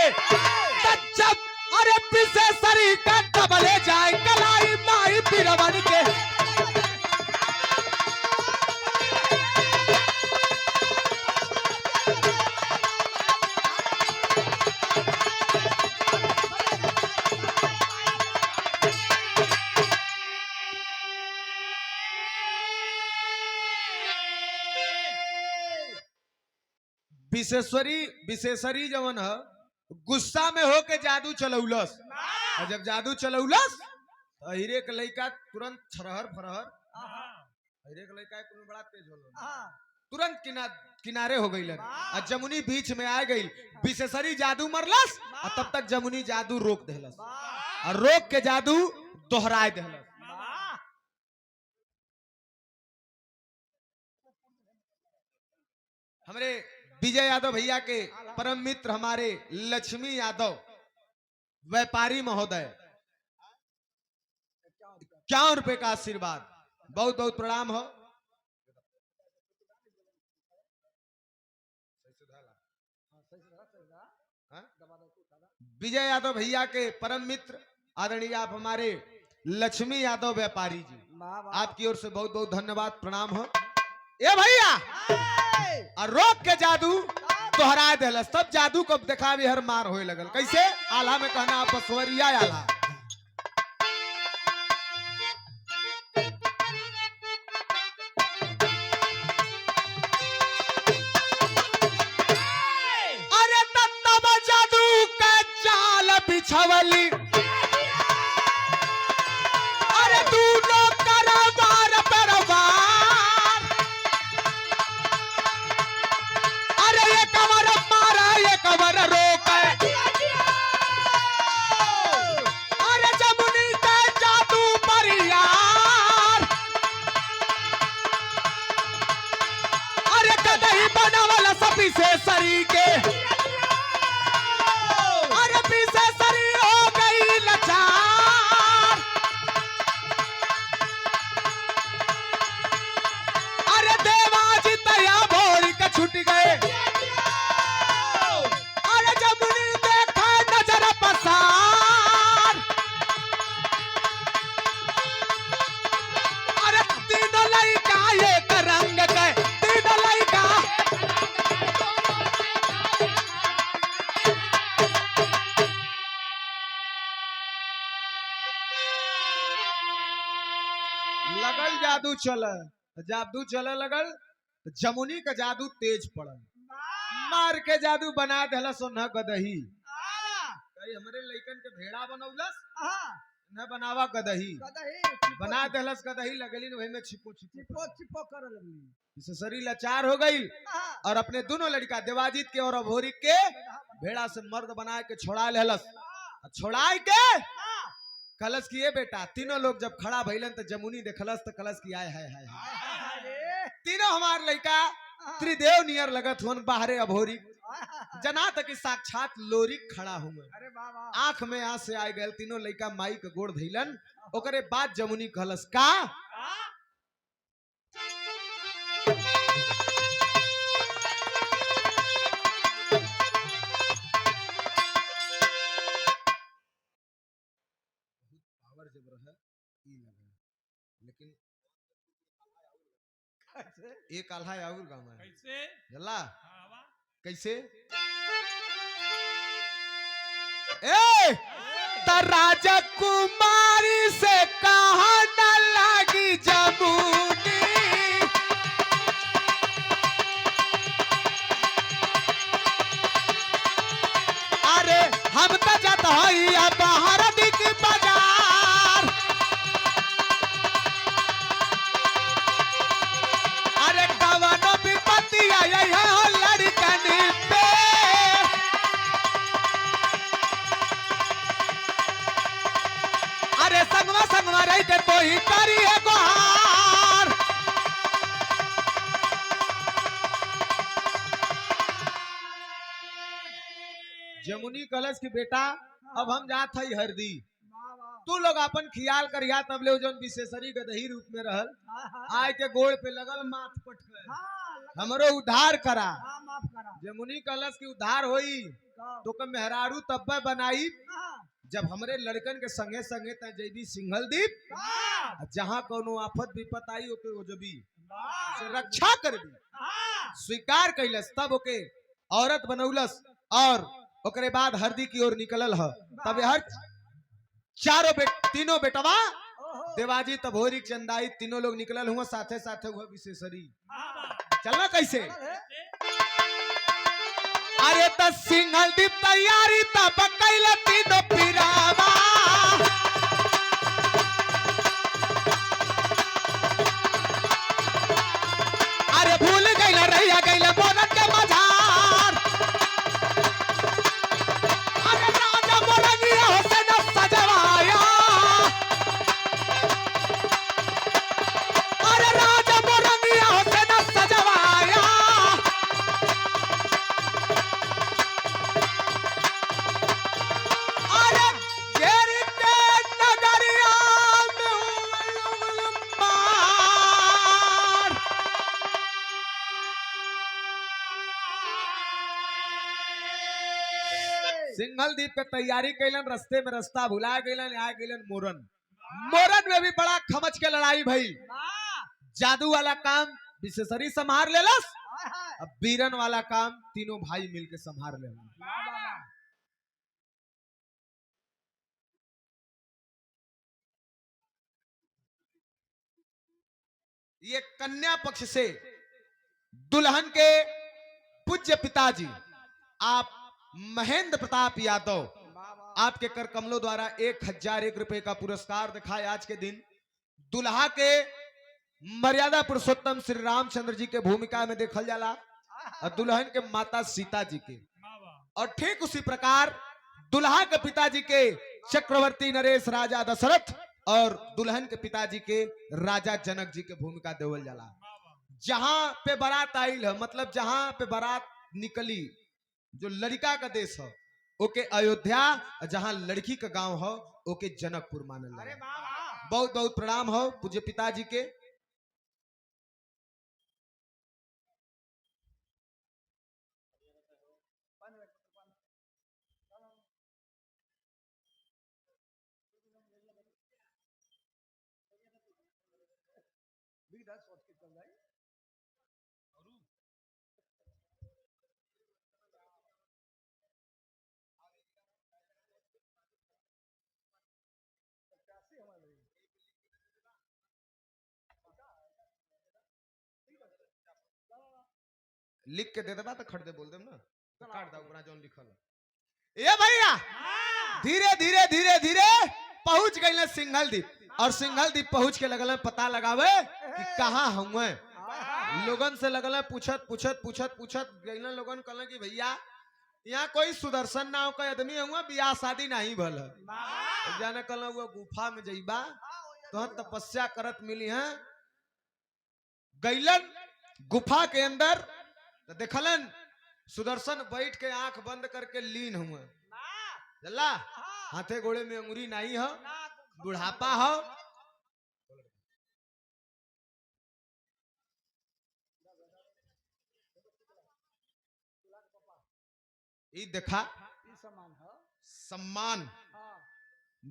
जब अरे विशेषरी का डबले जाए कलाई माई पिरवन के। विशेषरी जवन है गुस्सा में होके जादू चलौलस, और जब जादू चलौलस तो हीरे के लइका तुरंत छरहर फरहर, हीरे के लइका कुल बड़ा तेज होलो, तुरंत किनारे हो गई, और जमुनी बीच में आ गई। विशेषरी जादू मरलस और तब तक जमुनी जादू रोक देलस, और रोक के जादू दोहराए देलस। हमारे विजय यादव भैया के परम मित्र हमारे लक्ष्मी यादव व्यापारी महोदय, 51 रुपए का आशीर्वाद, बहुत बहुत प्रणाम हो। विजय यादव भैया के परम मित्र आदरणीय आप हमारे लक्ष्मी यादव व्यापारी जी, आपकी ओर से बहुत बहुत धन्यवाद प्रणाम हो। ए भैया और रोक के जादू दोहरा देलस, तब जादू को देखा भी हर मार होए लगल। कैसे? आला में कहना आप बसवरिया आला। अरे तब जादू का जाल बिछवली, अरे दूनो करबार परवार, अरे ये कमर मारा ये कमर रोके, अरे जमुनी का जादू पर यार, अरे कदही बनावल सपी से सरी के, अरे पीछे सरी हो गई लाचार, अरे देवाजी तया भोरी का छूट गए, अरे जमुनी देखा नजर पसार, अरे तीनों लइका एक रंग के, तीनों लइका लगल जादू चले लगल, जमुनी का जादू तेज पड़ल, मार के जादू बना देलस न गदही। हमरे लइकन के भेड़ा बनौलस न बनावा गदही, बना देलस गदही, लगली वही में छिपो कर लगली। विशेषरी लाचार हो गई और अपने दोनों लड़का देवाजीत के और अभोरिक के भेड़ा से मर्द बना के छोड़ा लेलस, छोड़ाई के कलश किए बेटा। तीनों लोग जब खड़ा भइलन तो जमुनी देखलस तो कलश की आय हाय हाय हाय, तीनों हमार लड़का त्रिदेव नियर लगत हुन बाहरे अभोरी, जना तक साक्षात लोरिक खड़ा हुए, आंख में आंस से आए गए। तीनों लड़का माई के गोड़ धइलन, ओकरे बाद जमुनी कहलस का लेकिन एक आल्हा आउर गांव में कैसे जल्ला कैसे ए त राजकुमारी से कहा न लगी जमुनी, अरे हम तो जात हई बाहर दिख बाजार, अरे कवनो विपत्ति आई है हो लड़कन पे, अरे संगवा रही थे तो ही करी है गुहार, जमुनी कलश की बेटा अब हम जात हई हरदी, तू लोग अपन ख्याल करिया, तब ले जौन विशेषरी गदही रूप में रहल आय के गोड़ पे लगल माथ पटक हमरो उद्धार करा। जमुनी कलश की उद्धार होई तो के मेहरारू तब्बे बनाई जब हमरे लड़कन के संगे संगे त जैबी सिंघल दीप, जहां कोनो आफत विपत आई ओके ओजबी से रक्षा करबी, स्वीकार कैलस, तब ओके औरत बनौलस और ओकरे बाद हरदी की ओर निकलल ह। तब हर तीनों बेटवा देवाजी तभोरी चंदाई तीनों लोग निकलल हुआ, साथे साथे हुआ विशेषरी। चलना कैसे अरे त सिंगल दी तैयारी तब कैला तीनों पिरावा अरे भूल गईला रैया गईला मोरन के मझार अरे राजा मोरनिया से न सजवाया अरे राजा मोरनिया से न सजवाया अरे घेरी के नगरिया में उगल मार सिंगल दीप के तैयारी कैलन रस्ते में रास्ता भुला गईलन आ गईलन मोरन मोरन में भी बड़ा खमच के लड़ाई भई जादू वाला काम विशेषरी संभार लेलस अब बीरन वाला काम तीनों भाई मिलके संभार लेलन ये कन्या पक्ष से दुल्हन के पूज्य पिताजी आप महेंद्र प्रताप यादव आपके कर कमलों द्वारा 1001 रुपए का पुरस्कार दिखाए आज के दिन दुल्हा के मर्यादा पुरुषोत्तम श्री रामचंद्र जी के भूमिका में देखल जाला और दुल्हन के माता सीता जी के और ठीक उसी प्रकार दुल्हा के पिताजी के चक्रवर्ती नरेश राजा दशरथ और दुल्हन के पिताजी के राजा जनक जी के भूमिका देवल जाला जहां पे बारात आइल है मतलब जहां पे बारात निकली जो लड़का का देश है ओके अयोध्या जहां लड़की का गांव हो ओके जनकपुर मानल जाला बहुत बहुत प्रणाम हो पूज्य पिताजी के लिख के दे देबा तो खरीदे बोल देम ना तो काट दो बना जोन लिखल ए भैया धीरे धीरे धीरे धीरे पहुंच गए सिंघल द्वीप और सिंघल द्वीप पहुंच के लगल पता लगावे कि कहां हुए लोगन से लगल पूछत पूछत पूछत पूछत गए लोगन कहले कि भैया यहाँ कोई सुदर्शन नाव का आदमी हुआ बियाह शादी नहीं भल जाने कहल वो गुफा में जइबा तो तपस्या करत मिली है गैलन गुफा के अंदर तो देखलन सुदर्शन बैठ के आंख बंद करके लीन हुए जल्ला हाथे गोड़े में अंगुरी नहीं हो बुढ़ापा हो ये देखा सम्मान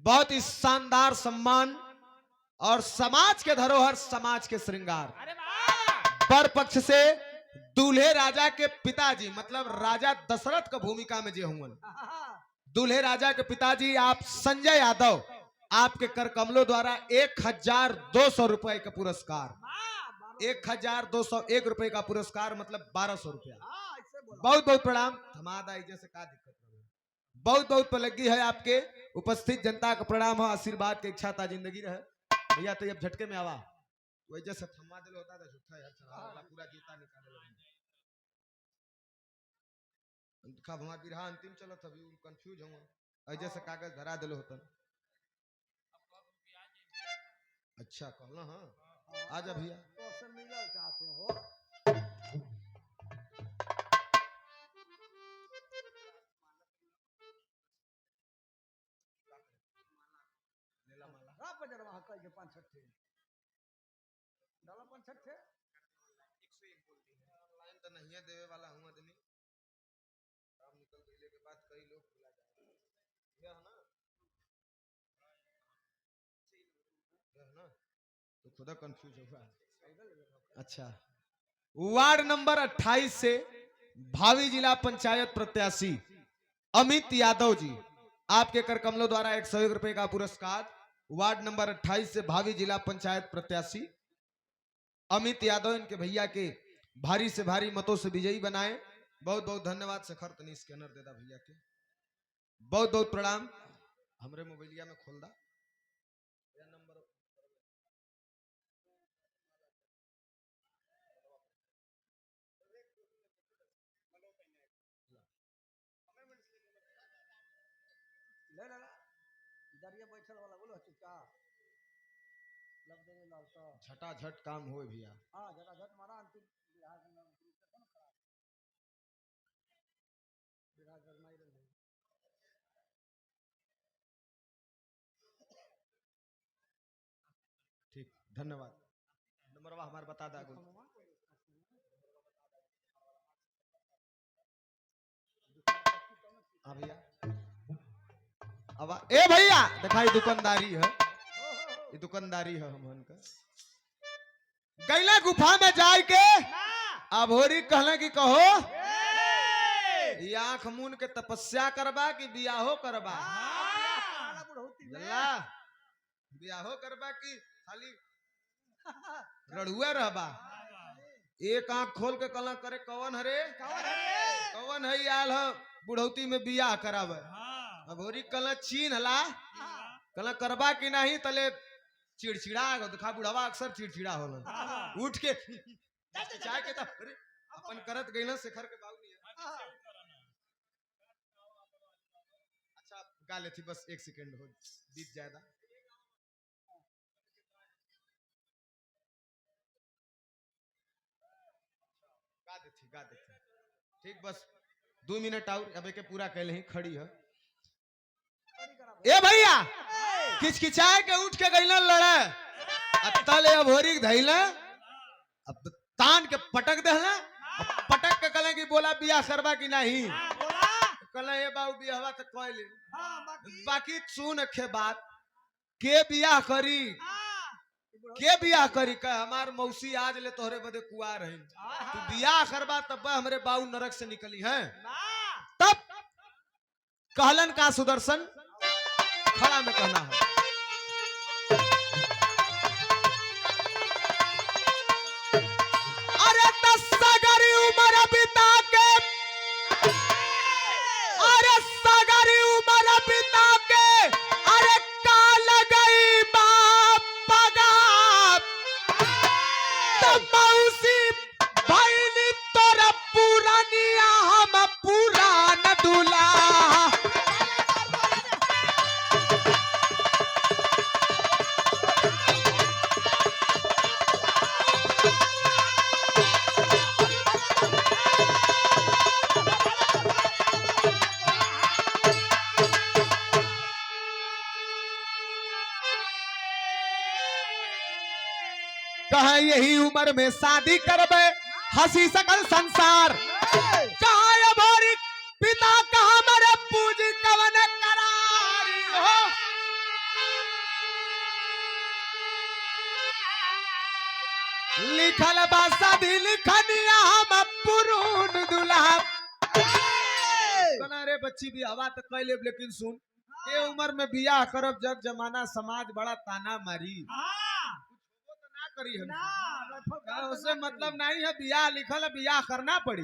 बहुत ही शानदार सम्मान और समाज के धरोहर समाज के श्रृंगार पर पक्ष से दूल्हे राजा के पिताजी मतलब राजा दशरथ का भूमिका में जो हुए दूल्हे राजा के पिताजी आप संजय यादव आपके कर कमलों द्वारा 1200 रुपए का पुरस्कार 1201 रुपए का पुरस्कार मतलब 1200 रुपया बहुत बहुत प्रणाम धमादा जैसे का दिक्कत बहुत बहुत पलगी है आपके उपस्थित जनता का प्रणाम हो आशीर्वाद के इच्छा था जिंदगी रहे भैया तो अब झटके में आवा वही से थमा दिल होता था झूठा यार पूरा जूता निकाल खब हमार बिरहा अंतिम चलो तभी कंफ्यूज हूँ ऐसे से कागज धरा दिल होता अच्छा कहना हाँ आजा भैया चाहते हो पांच छठे डाला पांच छठे 101 बोल दी लाइन तो नहीं है देवे वाला हूं आदमी काम निकल गईले के बाद कई लोग भुला जाए यह ना तो खुदा कंफ्यूज होगा अच्छा वार्ड नंबर 28 से भावी जिला पंचायत प्रत्याशी अमित यादव जी आपके कर कमलों द्वारा 101 रुपए का पुरस्कार वार्ड नंबर 28 से भावी जिला पंचायत प्रत्याशी अमित यादव इनके भैया के भारी से भारी मतों से विजयी बनाए बहुत बहुत धन्यवाद शेखर, तनी स्कैनर दे दा भैया के। बहुत बहुत प्रणाम। हमरे मोबाइलिया में खोल दा या नंबर। ले ले दरिया बैठल वाला बोलो चुका लब देने लाल तो झटाझट काम होए भैया। हां जरा झट मारा अंतिम बिहार में नाम कौन खड़ा बिहार गरमाई रहे। ठीक, धन्यवाद। नंबरवा हमार बता दा गुल। हाँ भैया। अब ए भैया दिखाई दुकानदारी है, ये दुकानदारी है हमन का। गैला गुफा में जाए के अभोरी कहले कि कहो ये आंख मून के तपस्या करबा कि बियाहो करबा। जल्ला बियाहो करबा कि खाली रड़ुआ रहबा। एक आंख खोल के कहला करे कौन हरे कौन है आल है बुढ़ौती में बियाह करावे। अभोरी कहला चीन हला कहला करबा कि नहीं तले चिड़चिड़ा देखा बुढ़ावा अक्सर चिड़चिड़ा होला उठ के चाय के तब अपन करत गइला शेखर के बाबू नहीं है। अच्छा गा लेथी बस 1 सेकंड हो बीत ज्यादा। गा देती ठीक बस 2 मिनट और अब के पूरा कहले ही खड़ी है। ए भैया किचकिचाए के उठ के गइला लड़े अतले अभोरी धइला अब तान के पटक देला पटक के कहले कि बोला बियाह करबा कि नहीं कहले ए बाबू बियाहवा त कहले बाकी सुन के बात के बियाह करी के बियाह करी का हमार मौसी आज ले तोहरे बदे कुआर है तू बियाह करबा तब हमरे बाऊ नरक से निकली है। तब कहलन का सुदर्शन खड़ा में कहना है अरे सगरी उम्र बिता के अरे सगरी उम्र बिता के अरे का लगई बाप पगाप तब मौसी भइनी तोरा पुरानिया हम पुरान दूल्हा। कहा यही उम्र में शादी करबे हंसी सकल संसार कहा अभोरी पिता कहा मरे पूजी कवन करारी हो। लिखल बा शादी लिखनिया हम पुरून दुल्हा। कना रे बच्ची भी हवा तो कह ले लेकिन सुन ये उम्र में बियाह करब जग जमाना समाज बड़ा ताना मारी करी हम उससे मतलब नहीं है बियाह लिखल है बियाह करना पड़ी।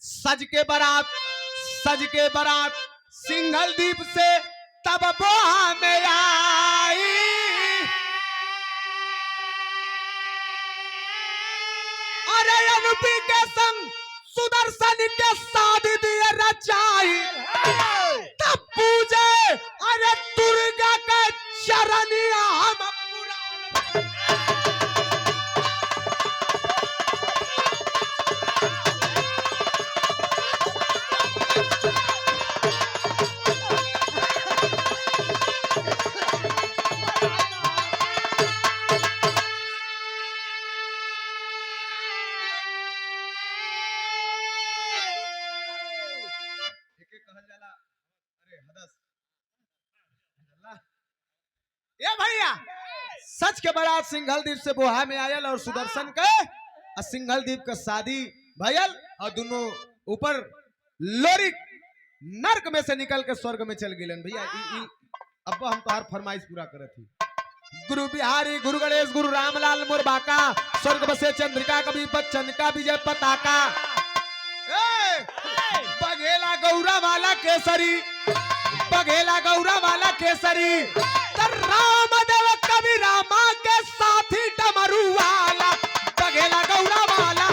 सज के बारात सिंघल द्वीप से तब बोहा में आई अरे अनुपी के संग सुदर्शन के शादी दिए रचाई तब पूजे अरे दुर्गा का चरनिया हम ये भैया सच के बारात सिंघल द्वीप से बोहा में आयल और सुदर्शन के सिंघल द्वीप का शादी भयल और दोनों ऊपर लोरी नर्क में से निकल के स्वर्ग में चल गिलन। भैया अब हम तोहार फरमाइश पूरा करत ही गुरु बिहारी, गुरु गणेश, गुरु रामलाल मुरबाका, स्वर्ग बसे चंद्रिका, कवि बच्चन का विजय पताका। बघेला गौरा वाला केसरी, बघेला गौरा वाला केसरी, रामदेव कवि रामा के साथी डमरू वाला, बघेला गौरा वाला।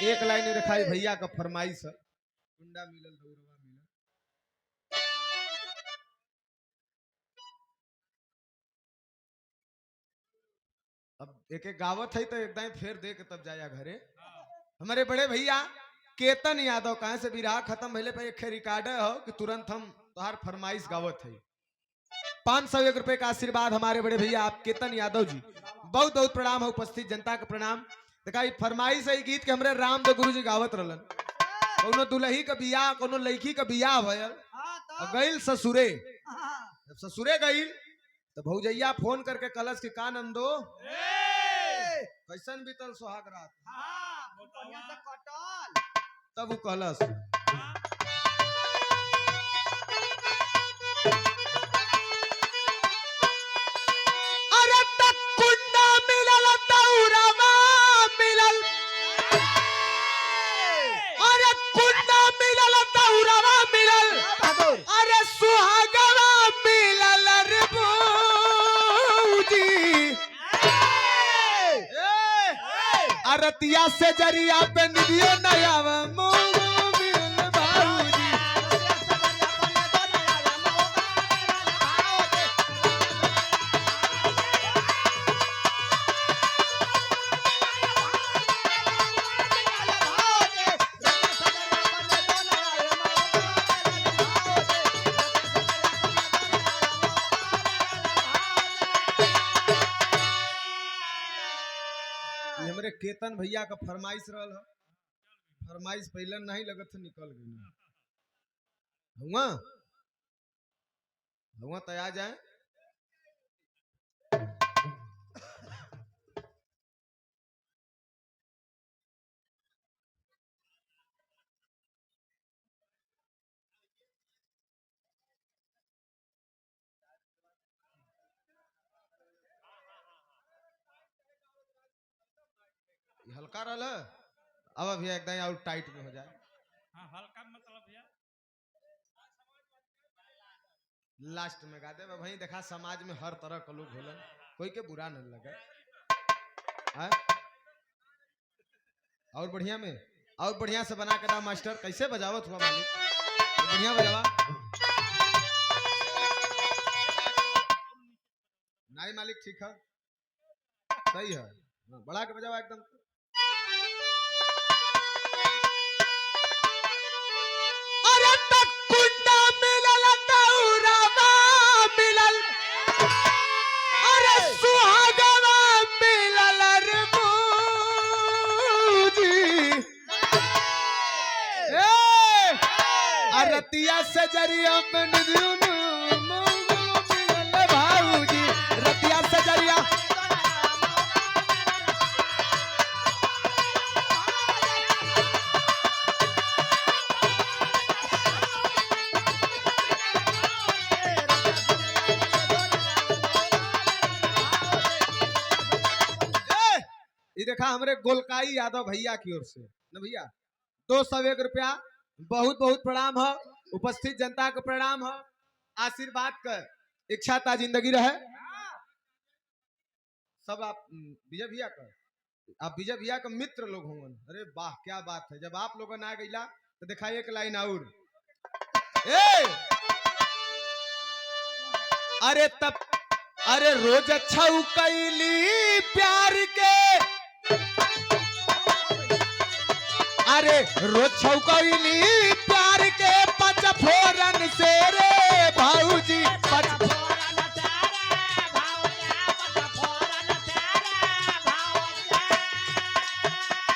एक लाइन रखाई भैया का फरमाइश है, कुंडा मिलल दौरवा मिलल। अब एक एक गावत है तो एकदम फिर दे के तब जाया घरे। हमारे बड़े भैया केतन यादव कहाँ से विराह खत्म भइले पे एक रिकॉर्ड हो कि तुरंत हम तोहार फरमाइश गावत है। 501 रुपए का आशीर्वाद हमारे बड़े भैया आप केतन यादव जी, बहुत बहुत प्रणाम है, उपस्थित जनता का प्रणाम। देखा फरमाइश है गीत के हमरे राम दो गुरु जी गावत रहलन। कोनो दुल्ही का बियाह, कोनो लड़की का बियाह भयल, गइल ससुरे, जब ससुरे गइल तो भौजैया फोन करके कलश की का नंदो कैसन बीतल सुहाग रात, तब वो कलश अरे तक कुंडा मिलल दौरवा मिलल, अरे कुंडा मिलल दौरवा मिलल, अरे सुहागवा मिलल रे बूजी। अरतिया से जरिया पे निदियो नयावा मोगो मिलल बाबूजी। हमरे केतन भैया का फरमाइश रहल है, फरमाइश पहले नहीं लगत थे निकल गई। हुआ हुआ तो आ जाए। हल्का रहल है, अब अभी एकदम और टाइट में हो जाए। हाँ हल्का मतलब भैया लास्ट में गा दे वही। देखा समाज में हर तरह का लोग होलन, कोई के बुरा न लगे। और बढ़िया में और बढ़िया से बना के ना मास्टर, कैसे बजावत हुआ मालिक, बढ़िया बजावा नहीं मालिक, ठीक है सही है, बढ़ा के बजावा एकदम। अरे तक कुंडा मिलल दौरवा मिलल, अरे सुहागवा मिलल रे बूजी। रतिया से जरिया पे निदियो मोगो मिलल भाऊजी, रतिया से जरिया। ये देखा हमरे गोलकाई यादव भैया की ओर से न भैया 201 रुपया, बहुत बहुत प्रणाम है, उपस्थित जनता को प्रणाम है, आशीर्वाद कर इच्छा ता जिंदगी रहे सब। आप विजय भैया का, आप विजय भैया का मित्र लोग होंगे। अरे वाह क्या बात है, जब आप लोगों ने आ गईला तो दिखाई एक लाइन और। अरे तब अरे रोज अच्छा कैली प्यार के, अरे रोज छौकैली प्यार के, पच फोरन से रे भाऊजी,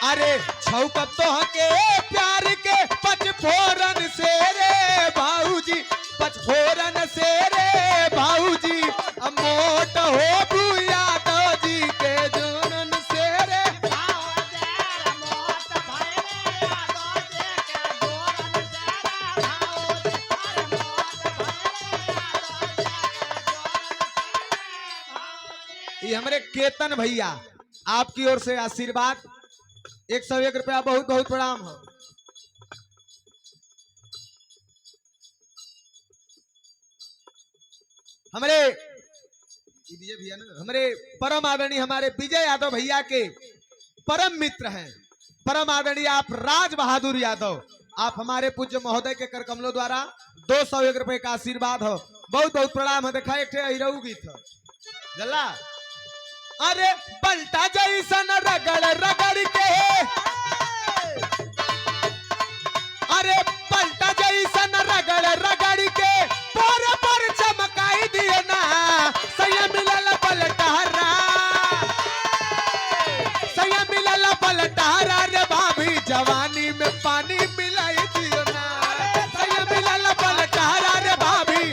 अरे छौकत तो के प्यार के, पच फोरन से रे भाऊजी, पच फोरन से रे भाऊजी। मोट हो यादव जी के जुनन से रे, ये हमारे केतन भैया आपकी ओर से आशीर्वाद 101 रुपया बहुत बहुत प्रणाम हो। हमारे विजय भैया ना, हमारे परम आदरणीय हमारे विजय यादव भैया के परम मित्र हैं, परम आदरणीय आप राज बहादुर यादव, आप हमारे पूज्य महोदय के कर कमलों द्वारा 201 रुपए का आशीर्वाद हो, बहुत बहुत प्रणाम है। देखा एक हिरऊ गीत हो जल्ला, अरे पलटा जैसन रगड़ रगड़ के, अरे पलटा जैसन रगड़ रगड़ के पर चमकाई दिए ना, सैया मिलल पलटहरा, सैया मिलल पलटहरा रे भाभी जवानी में पानी मिलाई दियो ना, सैया मिलल पलटहरा रे भाभी।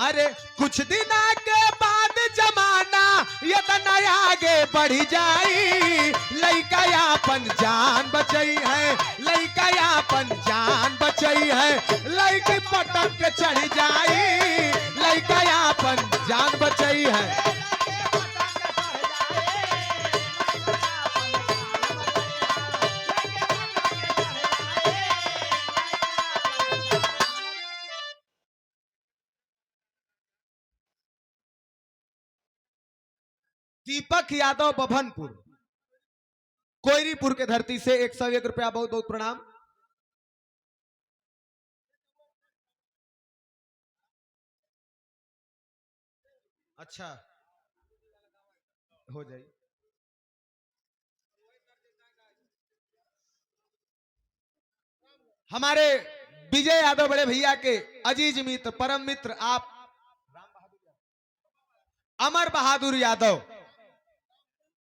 अरे कुछ दिन के बाद जमाना ये तो आगे बढ़ जाई, लइका यापन जान बचई है, लइका यापन जान बचई है, लइकी पटक के चढ़ जाई, लइका यापन जान बचई है। दीपक यादव बभनपुर कोयरीपुर के धरती से 101 रुपया बहुत बहुत प्रणाम। अच्छा हो जाए। हमारे विजय यादव बड़े भैया के अजीज मित्र परम मित्र आप अमर बहादुर यादव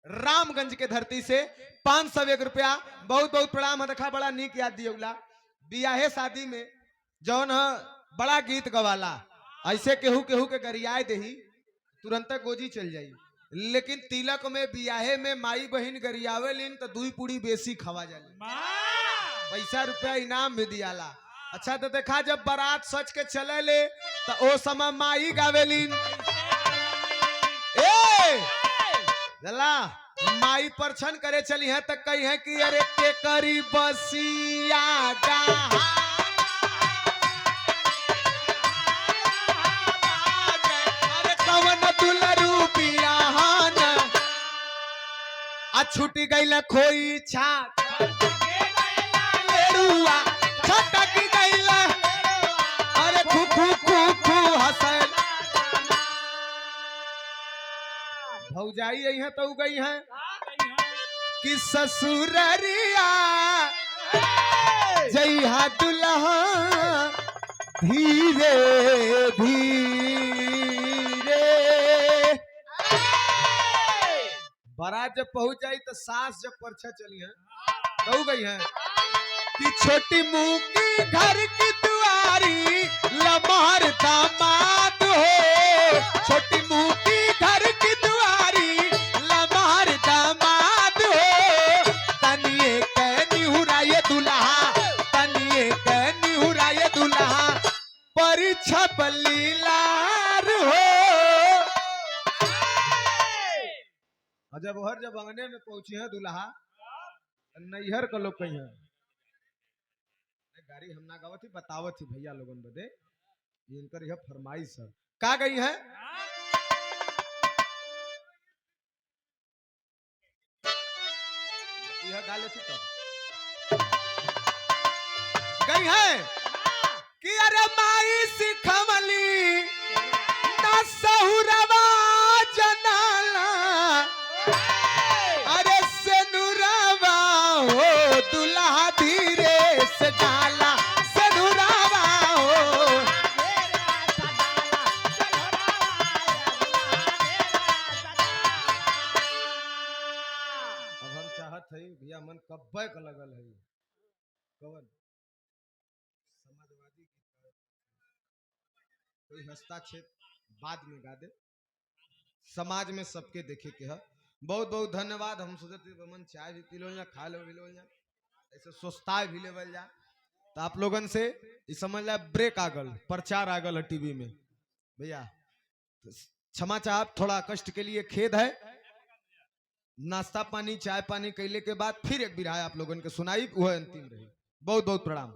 रामगंज के धरती से 501 रुपया बहुत बहुत प्रणाम। देखा बड़ा नीक याद दियोला, बियाहे शादी में जौन है बड़ा गीत गवाला, ऐसे केहू केहू के गरियाए देही तुरंत गोजी चल जाई, लेकिन तिलक में बियाहे में माई बहन गरियावे लीन तो 2 पूड़ी बेसी खवा जाली, पैसा रुपया इनाम भी दियाला। अच्छा तो देखा जब बारात सच के चले ले तो ओ समय माई गावेलीन, जला माई परछन करे चली है तो कही है कि अरे के करी बसिया गा, अरे कवन दुलरू बियाहन आ छुटी गई खोई छा लेरुआ छटक गई, अरे खू खू खू खू हसन भौजाई यही है तो गई है कि ससुररिया जइहा दुल्हा धीरे धीरे, बारात जब पहुंच जाई तो सास जब परछा चली है तो गई है कि छोटी मुंह की घर की दुआरी लमहर दामाद हो, छोटी मुंह की घर की दुआरी लमहर दामाद हो, तनिए कहनी हुराए दुल्हा, तनिए कहनी हुराए दुल्हा परीक्षा बलीलार हो। जब हर जब अंगने में पहुंची है दुल्हा नैहर का लोग कही है गाड़ी हम ना गावत थी बतावत थी भैया लोगन बदे इनकर यह फरमाइश है का गई है। यह गाले थी तब गई है कि अरे माई सिखमली ना सहुरवा जनाला, अरे सेनुरवा हो दुल्हा धीरे से डाला, सेनुरवा हो। अब हम चाहत है भैया मन कब्बे का लगल है कवन समाजवादी कोई हस्ताक्षेप बाद में गा दे, समाज में सबके देखे के है। बहुत बहुत धन्यवाद। हम सोचते मन चाय भी पी लो या खा लो ऐसे सोचता भी लेवल जा तो आप लोगन से ये समझ ला ब्रेक आगल प्रचार आगल है टीवी में भैया। तो क्षमा चाहब, थोड़ा कष्ट के लिए खेद है। नाश्ता पानी चाय पानी कैले के बाद फिर एक बिरहा आप लोगन के सुनाई, वह अंतिम रही। बहुत बहुत प्रणाम।